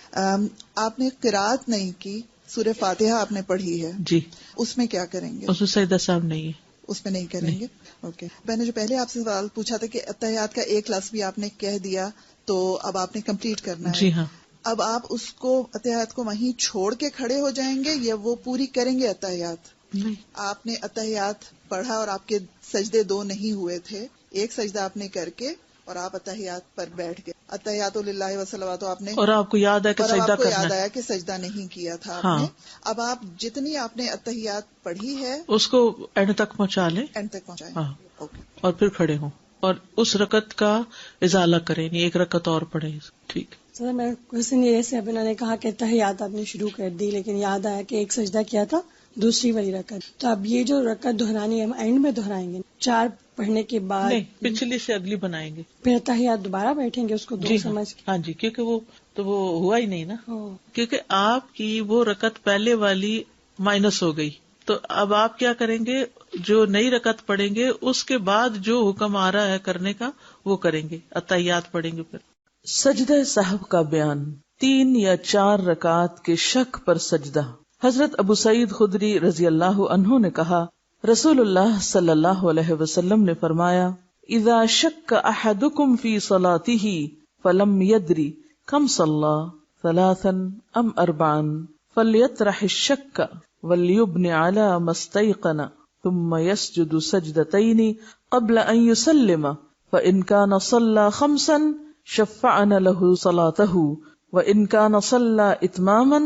آپ نے قرات نہیں کی، سورہ فاتحہ آپ نے پڑھی ہے جی، اس میں کیا کریں گے؟ اس میں سجدہ صاحب نہیں ہے، اس میں نہیں کریں گے. اوکے. میں نے جو پہلے آپ سے سوال پوچھا تھا کہ اتحیات کا 1 لفظ بھی آپ نے کہہ دیا تو اب آپ نے کمپلیٹ کرنا ہے. جی ہاں. اب آپ اس کو اتحیات کو وہیں چھوڑ کے کھڑے ہو جائیں گے یا وہ پوری کریں گے اتحیات؟ نہیں، آپ نے اتحیات پڑھا اور آپ کے سجدے 2 نہیں ہوئے تھے، 1 سجدہ آپ نے کر کے اور آپ اتحیات پر بیٹھ گئے، اتحیات للہ وصلوات آپ نے، اور آپ کو یاد ہے کہ سجدہ کرنا، یاد آیا کہ سجدہ نہیں کیا تھا آپ نے. اب آپ جتنی آپ نے اتحیات پڑھی ہے اس کو اینڈ تک پہنچا لیں، اینڈ تک پہنچائیں. اور پھر کھڑے ہوں اور اس رکعت کا ازالہ کریں، 1 رکعت اور پڑھیں. ٹھیک. سر میں کوشچن یہ سے ابھی نے کہا کہ اتحیات آپ نے شروع کر دی، لیکن یاد آیا کہ 1 سجدہ کیا تھا دوسری والی رکعت، تو اب یہ جو رکعت دہرانی ہے ہم اینڈ میں دہرائیں گے 4 پڑھنے کے بعد؟ نہیں، پچھلی سے اگلی بنائیں گے، پھر اتحیات دوبارہ بیٹھیں گے اس کو 2 سمجھ کے. ہاں جی، کیونکہ وہ تو وہ ہوا ہی نہیں نا، کیونکہ آپ کی وہ رکعت پہلے والی مائنس ہو گئی. تو اب آپ کیا کریں گے، جو نئی رکعت پڑھیں گے اس کے بعد جو حکم آ رہا ہے کرنے کا وہ کریں گے، اتحیات پڑھیں گے. پھر سجدہ صاحب کا بیان. 3 یا 4 رکعات کے شک پر سجدہ. حضرت ابو سعید خدری رضی اللہ عنہ نے کہا، رسول اللہ صلی اللہ علیہ وسلم نے فرمایا، اذا شک احدکم فی صلاتہ فلم یدری کم صلی 3 ام 4 فلیطرح الشک ولیبن علی ما استیقن ثم یسجد سجدتین قبل ان یسلم فان کان صلی 5 شفعنا له صلاته وان کان صلی اتماما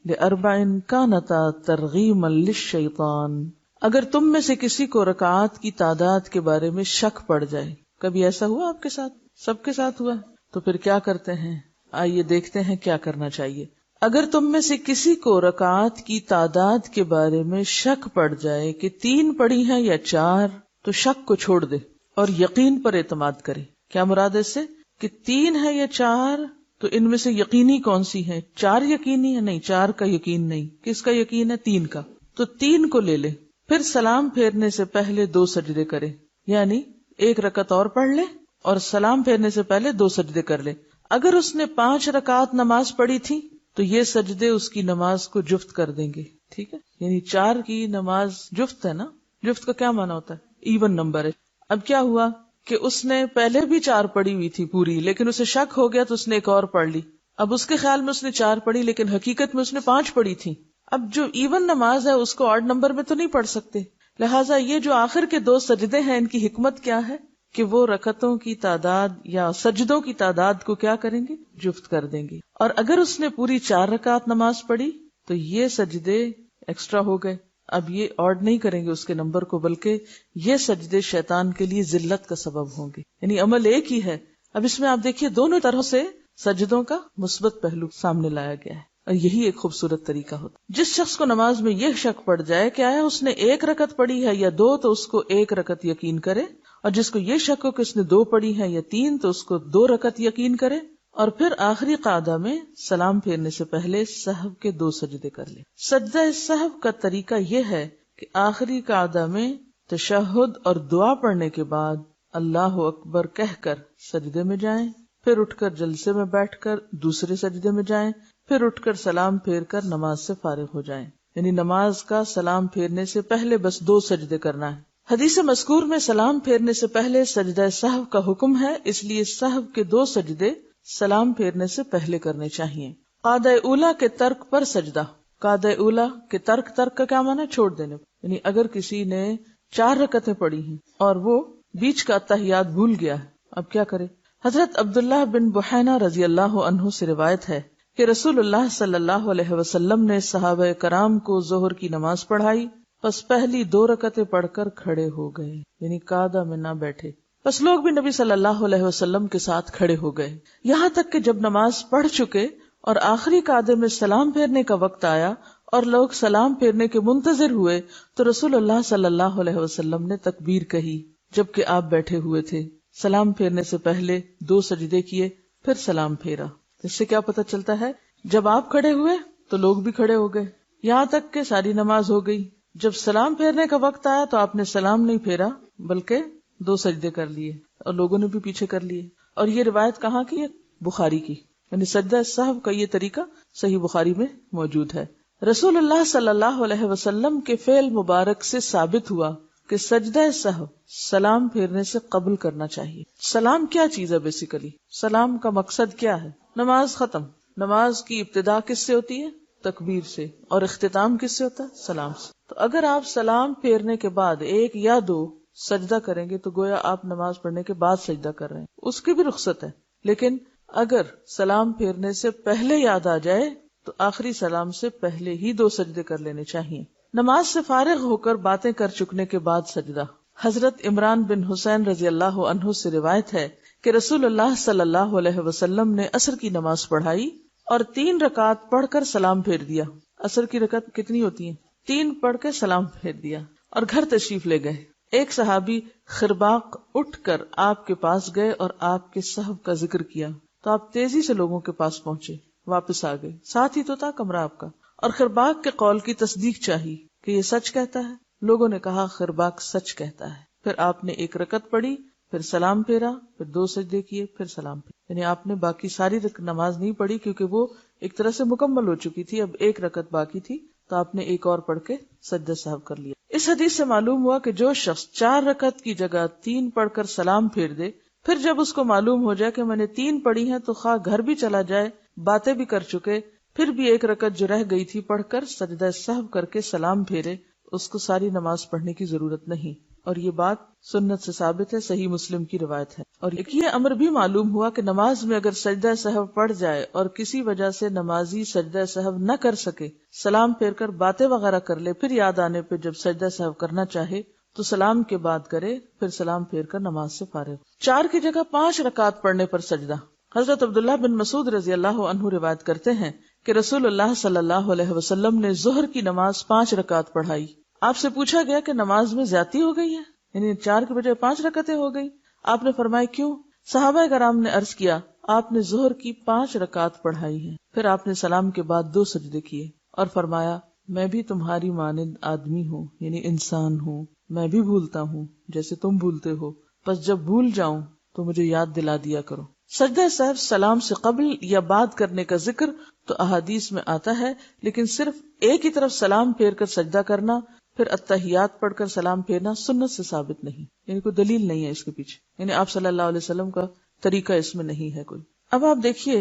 ل4 كانتا ترغیما للشیطان. اگر تم میں سے کسی کو رکعات کی تعداد کے بارے میں شک پڑ جائے، کبھی ایسا ہوا آپ کے ساتھ؟ سب کے ساتھ ہوا؟ تو پھر کیا کرتے ہیں؟ آئیے دیکھتے ہیں کیا کرنا چاہیے. اگر تم میں سے کسی کو رکعات کی تعداد کے بارے میں شک پڑ جائے کہ 3 پڑھی ہیں یا 4، تو شک کو چھوڑ دے اور یقین پر اعتماد کرے. کیا مراد اس سے کہ 3 ہے یا 4، تو ان میں سے یقینی کون سی ہے؟ 4 یقینی ہے؟ نہیں، 4 کا یقین نہیں. کس کا یقین ہے؟ 3 کا. تو 3 کو لے لے. پھر سلام پھیرنے سے پہلے 2 سجدے کرے، یعنی 1 رکعت اور پڑھ لے اور سلام پھیرنے سے پہلے 2 سجدے کر لے. اگر اس نے 5 رکعات نماز پڑھی تھی تو یہ سجدے اس کی نماز کو جفت کر دیں گے. ٹھیک ہے، یعنی 4 کی نماز جفت ہے نا. جفت کا کیا معنی ہوتا ہے؟ ایون نمبر ہے. اب کیا ہوا کہ اس نے پہلے بھی 4 پڑھی ہوئی تھی پوری، لیکن اسے شک ہو گیا تو اس نے 1 اور پڑھ لی. اب اس کے خیال میں اس نے 4 پڑھی لیکن حقیقت میں اس نے 5 پڑھی تھی. اب جو ایون نماز ہے اس کو آڈ نمبر میں تو نہیں پڑھ سکتے، لہٰذا یہ جو آخر کے 2 سجدے ہیں ان کی حکمت کیا ہے کہ وہ رکعتوں کی تعداد یا سجدوں کی تعداد کو کیا کریں گے؟ جفت کر دیں گے. اور اگر اس نے پوری 4 رکعت نماز پڑھی تو یہ سجدے ایکسٹرا ہو گئے. اب یہ آڈ نہیں کریں گے اس کے نمبر کو، بلکہ یہ سجدے شیطان کے لیے ذلت کا سبب ہوں گے. یعنی عمل ایک ہی ہے. اب اس میں آپ دیکھیے دونوں طرح سے سجدوں کا مثبت پہلو سامنے لایا گیا ہے، اور یہی ایک خوبصورت طریقہ ہوتا. جس شخص کو نماز میں یہ شک پڑ جائے کہ آیا اس نے 1 رکعت پڑھی ہے یا 2، تو اس کو 1 رکعت یقین کرے اور جس کو یہ شک ہو کہ اس نے 2 پڑھی ہیں یا 3 تو اس کو 2 رکعت یقین کرے، اور پھر آخری قعدہ میں سلام پھیرنے سے پہلے سہو کے 2 سجدے کر لے۔ سجدہ سہو کا طریقہ یہ ہے کہ آخری قعدہ میں تشہد اور دعا پڑھنے کے بعد اللہ اکبر کہہ کر سجدے میں جائیں، پھر اٹھ کر جلسے میں بیٹھ کر دوسرے سجدے میں جائیں، پھر اٹھ کر سلام پھیر کر نماز سے فارغ ہو جائیں۔ یعنی نماز کا سلام پھیرنے سے پہلے بس 2 سجدے کرنا ہے۔ حدیث مذکور میں سلام پھیرنے سے پہلے سجدہ سہو کا حکم ہے، اس لیے سہو کے 2 سجدے سلام پھیرنے سے پہلے کرنے چاہیے۔ قعدہ اولا کے ترک پر سجدہ۔ قعدہ اولا کے ترک کا کیا معنی؟ چھوڑ دینے۔ یعنی اگر کسی نے 4 رکعتیں پڑھی ہیں اور وہ بیچ کا اتحیات بھول گیا ہے، اب کیا کرے؟ حضرت عبداللہ بن بحینہ رضی اللہ عنہ سے روایت ہے کہ رسول اللہ صلی اللہ علیہ وسلم نے صحابہ کرام کو ظہر کی نماز پڑھائی، پس پہلی 2 رکعتیں پڑھ کر کھڑے ہو گئے، یعنی قعدہ میں نہ بیٹھے۔ پس لوگ بھی نبی صلی اللہ علیہ وسلم کے ساتھ کھڑے ہو گئے، یہاں تک کہ جب نماز پڑھ چکے اور آخری قعدے میں سلام پھیرنے کا وقت آیا اور لوگ سلام پھیرنے کے منتظر ہوئے تو رسول اللہ صلی اللہ علیہ وسلم نے تکبیر کہی جبکہ آپ بیٹھے ہوئے تھے، سلام پھیرنے سے پہلے 2 سجدے کیے، پھر سلام پھیرا۔ اس سے کیا پتہ چلتا ہے؟ جب آپ کھڑے ہوئے تو لوگ بھی کھڑے ہو گئے، یہاں تک کہ ساری نماز ہو گئی۔ جب سلام پھیرنے کا وقت آیا تو آپ نے سلام نہیں پھیرا بلکہ 2 سجدے کر لیے اور لوگوں نے بھی پیچھے کر لیے۔ اور یہ روایت کہاں کی ہے؟ بخاری کی، یعنی سجدہ سہو کا یہ طریقہ صحیح بخاری میں موجود ہے۔ رسول اللہ صلی اللہ علیہ وسلم کے فعل مبارک سے ثابت ہوا کہ سجدہ سہو سلام پھیرنے سے قبل کرنا چاہیے۔ سلام کیا چیز ہے؟ بیسیکلی سلام کا مقصد کیا ہے؟ نماز ختم، نماز کی ابتدا کس سے ہوتی ہے؟ تکبیر سے، اور اختتام کس سے ہوتا ہے؟ سلام سے۔ تو اگر آپ سلام پھیرنے کے بعد 1 یا 2 سجدہ کریں گے تو گویا آپ نماز پڑھنے کے بعد سجدہ کر رہے ہیں، اس کی بھی رخصت ہے۔ لیکن اگر سلام پھیرنے سے پہلے یاد آ جائے تو آخری سلام سے پہلے ہی 2 سجدے کر لینے چاہیے۔ نماز سے فارغ ہو کر باتیں کر چکنے کے بعد سجدہ۔ حضرت عمران بن حسین رضی اللہ عنہ سے روایت ہے کہ رسول اللہ صلی اللہ علیہ وسلم نے عصر کی نماز پڑھائی اور 3 رکعت پڑھ کر سلام پھیر دیا۔ عصر کی رکعت کتنی ہوتی ہیں؟ 3 پڑھ کے سلام پھیر دیا اور گھر تشریف لے گئے۔ ایک صحابی خرباق اٹھ کر آپ کے پاس گئے اور آپ کے صحو کا ذکر کیا تو آپ تیزی سے لوگوں کے پاس پہنچے، واپس آ گئے، ساتھ ہی تو تھا کمرہ آپ کا، اور خرباق کے قول کی تصدیق چاہی کہ یہ سچ کہتا ہے۔ لوگوں نے کہا خرباق سچ کہتا ہے۔ پھر آپ نے 1 رکعت پڑھی، پھر سلام پھیرا، پھر 2 سجدے کیے، پھر سلام پھیرا۔ یعنی آپ نے باقی ساری نماز نہیں پڑھی کیونکہ وہ ایک طرح سے مکمل ہو چکی تھی، اب 1 رکعت باقی تھی تو آپ نے 1 اور پڑھ کے سجدہ سہو کر لیا۔ اس حدیث سے معلوم ہوا کہ جو شخص 4 رکعت کی جگہ 3 پڑھ کر سلام پھیر دے، پھر جب اس کو معلوم ہو جائے کہ میں نے 3 پڑھی ہیں تو خواہ گھر بھی چلا جائے، باتیں بھی کر چکے، پھر بھی 1 رکعت جو رہ گئی تھی پڑھ کر سجدہ سہو کر کے سلام پھیرے، اس کو ساری نماز پڑھنے کی ضرورت نہیں۔ اور یہ بات سنت سے ثابت ہے، صحیح مسلم کی روایت ہے۔ اور یہ امر بھی معلوم ہوا کہ نماز میں اگر سجدہ سہو پڑ جائے اور کسی وجہ سے نمازی سجدہ سہو نہ کر سکے، سلام پھیر کر باتیں وغیرہ کر لے، پھر یاد آنے پہ جب سجدہ سہو کرنا چاہے تو سلام کے بعد کرے، پھر سلام پھیر کر نماز سے فارغ۔ 4 کی جگہ 5 رکعت پڑھنے پر سجدہ۔ حضرت عبداللہ بن مسعود رضی اللہ عنہ روایت کرتے ہیں کہ رسول اللہ صلی اللہ علیہ وسلم نے ظہر کی نماز 5 رکعت پڑھائی۔ آپ سے پوچھا گیا کہ نماز میں زیادتی ہو گئی ہے، یعنی 4 کے بجائے 5 رکعتیں ہو گئی؟ آپ نے فرمایا کیوں؟ صحابہ کرام نے عرض کیا آپ نے ظہر کی 5 رکعت پڑھائی ہیں، پھر آپ نے سلام کے بعد 2 سجدے کیے اور فرمایا میں بھی تمہاری مانند آدمی ہوں، یعنی انسان ہوں، میں بھی بھولتا ہوں جیسے تم بھولتے ہو، بس جب بھول جاؤں تو مجھے یاد دلا دیا کرو۔ سجدہ سہو سلام سے قبل یا بعد کرنے کا ذکر تو احادیث میں آتا ہے، لیکن صرف ایک ہی طرف سلام پھیر کر سجدہ کرنا پھر اتحیات پڑھ کر سلام پھیرنا سنت سے ثابت نہیں، یعنی کوئی دلیل نہیں ہے اس کے پیچھے، یعنی آپ صلی اللہ علیہ وسلم کا طریقہ اس میں نہیں ہے کوئی۔ اب آپ دیکھیے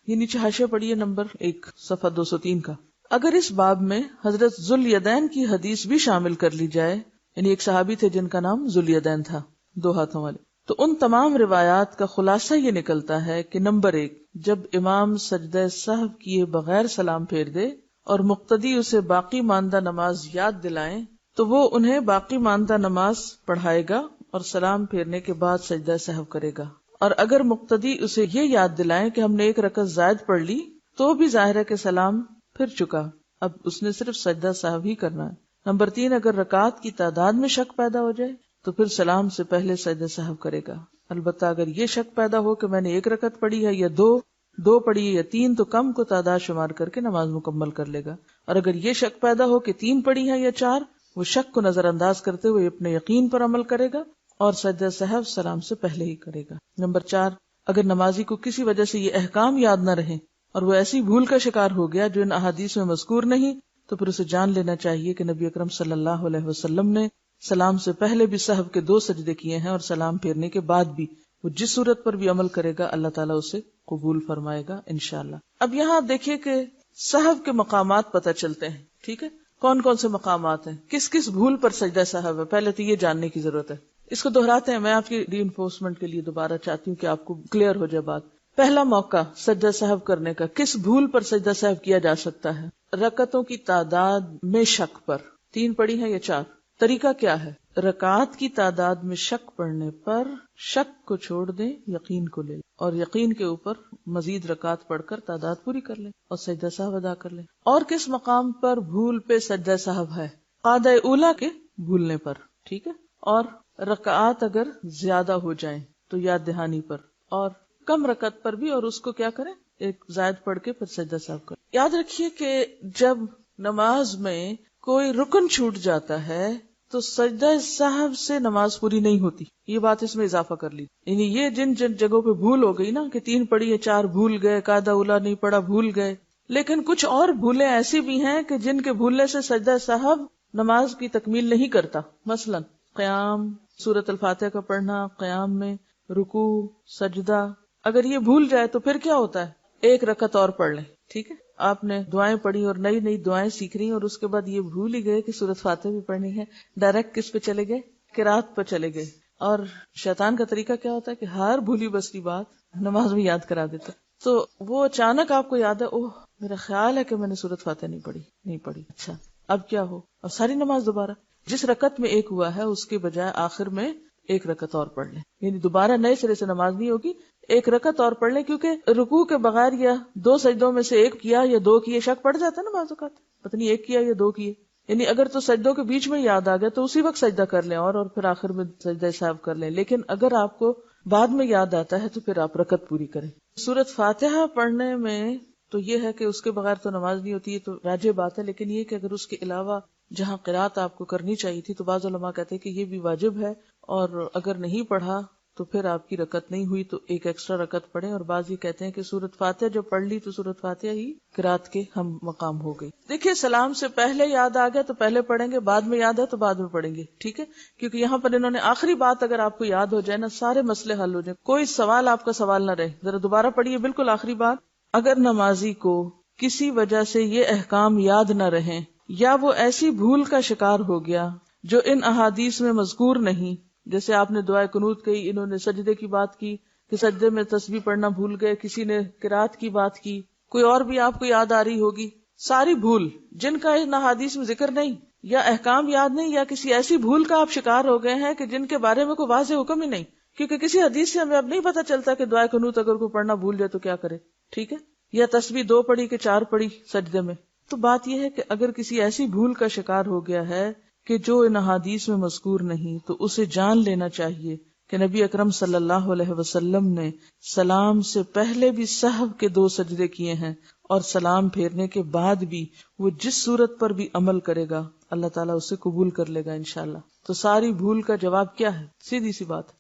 یہ نیچے حاشیہ پڑھیے نمبر 1 صفحہ 203 کا۔ اگر اس باب میں حضرت ذوالیدین کی حدیث بھی شامل کر لی جائے، یعنی ایک صحابی تھے جن کا نام ذوالیدین تھا، 2 ہاتھوں والے، تو ان تمام روایات کا خلاصہ یہ نکلتا ہے کہ نمبر 1، جب امام سجدہ سہو کیے بغیر سلام پھیر دے اور مقتدی اسے باقی ماندہ نماز یاد دلائیں تو وہ انہیں باقی ماندہ نماز پڑھائے گا اور سلام پھیرنے کے بعد سجدہ سہو کرے گا، اور اگر مقتدی اسے یہ یاد دلائیں کہ ہم نے 1 رکعت زائد پڑھ لی تو بھی ظاہر ہے کہ سلام پھر چکا، اب اس نے صرف سجدہ سہو ہی کرنا ہے۔ نمبر 3، اگر رکعات کی تعداد میں شک پیدا ہو جائے، تو پھر سلام سے پہلے سجدہ سہو کرے گا. البتہ اگر یہ شک پیدا ہو کہ میں نے 1 رکعت پڑھی ہے یا دو پڑھی ہے یا 3 تو کم کو تعداد شمار کر کے نماز مکمل کر لے گا. اور اگر یہ شک پیدا ہو کہ 3 پڑھی ہے یا 4، وہ شک کو نظر انداز کرتے ہوئے اپنے یقین پر عمل کرے گا اور سجدہ سہو سلام سے پہلے ہی کرے گا. نمبر 4، اگر نمازی کو کسی وجہ سے یہ احکام یاد نہ رہے اور وہ ایسی بھول کا شکار ہو گیا جو ان احادیث میں مذکور نہیں، تو پھر اسے جان لینا چاہیے کہ نبی اکرم صلی اللہ علیہ وسلم نے سلام سے پہلے بھی سہو کے 2 سجدے کیے ہیں، اور سلام پھیرنے کے بعد بھی. وہ جس صورت پر بھی عمل کرے گا اللہ تعالیٰ اسے قبول فرمائے گا انشاءاللہ. اب یہاں آپ دیکھیے کہ سہو کے مقامات پتہ چلتے ہیں. ٹھیک ہے، کون کون سے مقامات ہیں، کس کس بھول پر سجدہ سہو ہے، پہلے تو یہ جاننے کی ضرورت ہے. اس کو دہراتے ہیں، میں آپ کی ری انفورسمنٹ کے لیے دوبارہ چاہتی ہوں کہ آپ کو کلیئر ہو جائے بات. پہلا موقع سجدہ سہو کرنے کا، کس بھول پر سجدہ سہو کیا جا سکتا ہے؟ رکعتوں کی تعداد میں شک پر. 3 پڑھی ہے یا 4؟ طریقہ کیا ہے؟ رکعات کی تعداد میں شک پڑنے پر شک کو چھوڑ دیں، یقین کو لے لیں، اور یقین کے اوپر مزید رکعات پڑھ کر تعداد پوری کر لیں اور سجدہ سہو ادا کر لیں. اور کس مقام پر بھول پہ سجدہ سہو ہے؟ قاعدہ اولیٰ کے بھولنے پر. ٹھیک ہے، اور رکعات اگر زیادہ ہو جائیں تو یاد دہانی پر، اور کم رکعت پر بھی، اور اس کو کیا کریں، ایک زائد پڑھ کے پھر سجدہ سہو کریں. یاد رکھیے کہ جب نماز میں کوئی رکن چھوٹ جاتا ہے تو سجدہ سہو سے نماز پوری نہیں ہوتی. یہ بات اس میں اضافہ کر لی. یعنی یہ جن جگہوں پہ بھول ہو گئی نا کہ 3 پڑھی ہے 4 بھول گئے، قاعدہ اولیٰ نہیں پڑھا بھول گئے، لیکن کچھ اور بھولیں ایسی بھی ہیں کہ جن کے بھولنے سے سجدہ سہو نماز کی تکمیل نہیں کرتا. مثلا قیام، سورۃ الفاتحہ کا پڑھنا، قیام میں رکوع، سجدہ، اگر یہ بھول جائے تو پھر کیا ہوتا ہے، 1 رکعت اور پڑھ لیں. ٹھیک ہے، آپ نے دعائیں پڑھی اور نئی دعائیں سیکھ رہی اور اس کے بعد یہ بھول ہی گئے کہ سورۃ فاتحہ بھی پڑھنی ہے، ڈائریکٹ کس پہ چلے گئے، قرات پہ چلے گئے. اور شیطان کا طریقہ کیا ہوتا ہے کہ ہر بھولی بسری بات نماز میں یاد کرا دیتا. تو وہ اچانک آپ کو یاد ہے، اوہ میرا خیال ہے کہ میں نے سورۃ فاتحہ نہیں پڑھی، اچھا اب کیا ہو، اور ساری نماز دوبارہ جس رکعت میں 1 ہوا ہے اس کے بجائے آخر میں 1 رکعت اور پڑھ لیں. یعنی دوبارہ نئے سرے سے نماز نہیں ہوگی، 1 رکعت اور پڑھ لیں، کیونکہ رکوع کے بغیر یا 2 سجدوں میں سے 1 کیا یا 2 کیے، شک پڑ جاتا ہے نا بعض اوقات، پتہ نہیں 1 کیا یا 2 کیے. یعنی اگر تو سجدوں کے بیچ میں یاد آ گیا تو اسی وقت سجدہ کر لیں اور پھر آخر میں سجدہ سہو کر لیں. لیکن اگر آپ کو بعد میں یاد آتا ہے تو پھر آپ رکعت پوری کریں. سورۃ فاتحہ پڑھنے میں تو یہ ہے کہ اس کے بغیر تو نماز نہیں ہوتی، یہ تو راجح بات ہے. لیکن یہ کہ اگر اس کے علاوہ جہاں قرات آپ کو کرنی چاہیے تھی تو بعض علماء کہتے ہیں کہ یہ بھی واجب ہے، اور اگر نہیں پڑھا تو پھر آپ کی رکعت نہیں ہوئی تو 1 ایکسٹرا رکعت پڑھیں. اور بعض یہ کہتے ہیں کہ سورۃ فاتحہ جب پڑھ لی تو سورۃ فاتحہ ہی قرات کے ہم مقام ہو گئی. دیکھیے سلام سے پہلے یاد آ گیا تو پہلے پڑھیں گے، بعد میں یاد ہے تو بعد میں پڑھیں گے. ٹھیک ہے، کیونکہ یہاں پر انہوں نے آخری بات اگر آپ کو یاد ہو جائے نا، سارے مسئلے حل ہو جائیں، کوئی سوال آپ کا سوال نہ رہے. ذرا دوبارہ پڑھیے بالکل آخری بات. اگر نمازی کو کسی وجہ سے یہ احکام یاد نہ رہیں یا وہ ایسی بھول کا شکار ہو گیا جو ان احادیث میں مذکور نہیں، جیسے آپ نے دعائے قنوت کہی، انہوں نے سجدے کی بات کی کہ سجدے میں تسبیح پڑھنا بھول گئے، کسی نے قرات کی بات کی، کوئی اور بھی آپ کو یاد آ رہی ہوگی، ساری بھول جن کا ان احادیث میں ذکر نہیں، یا احکام یاد نہیں، یا کسی ایسی بھول کا آپ شکار ہو گئے ہیں کہ جن کے بارے میں کوئی واضح حکم ہی نہیں، کیونکہ کسی حدیث سے ہمیں اب نہیں پتا چلتا کہ دعائے قنوت اگر کوئی پڑھنا بھول جائے تو کیا کرے. ٹھیک ہے، یا تسبیح 2 پڑھی کہ 4 پڑھی سجدے میں. تو بات یہ ہے کہ اگر کسی ایسی بھول کا شکار ہو گیا ہے کہ جو ان احادیث میں مذکور نہیں، تو اسے جان لینا چاہیے کہ نبی اکرم صلی اللہ علیہ وسلم نے سلام سے پہلے بھی سہو کے 2 سجدے کیے ہیں، اور سلام پھیرنے کے بعد بھی وہ جس صورت پر بھی عمل کرے گا اللہ تعالیٰ اسے قبول کر لے گا انشاءاللہ. تو ساری بھول کا جواب کیا ہے؟ سیدھی سی بات.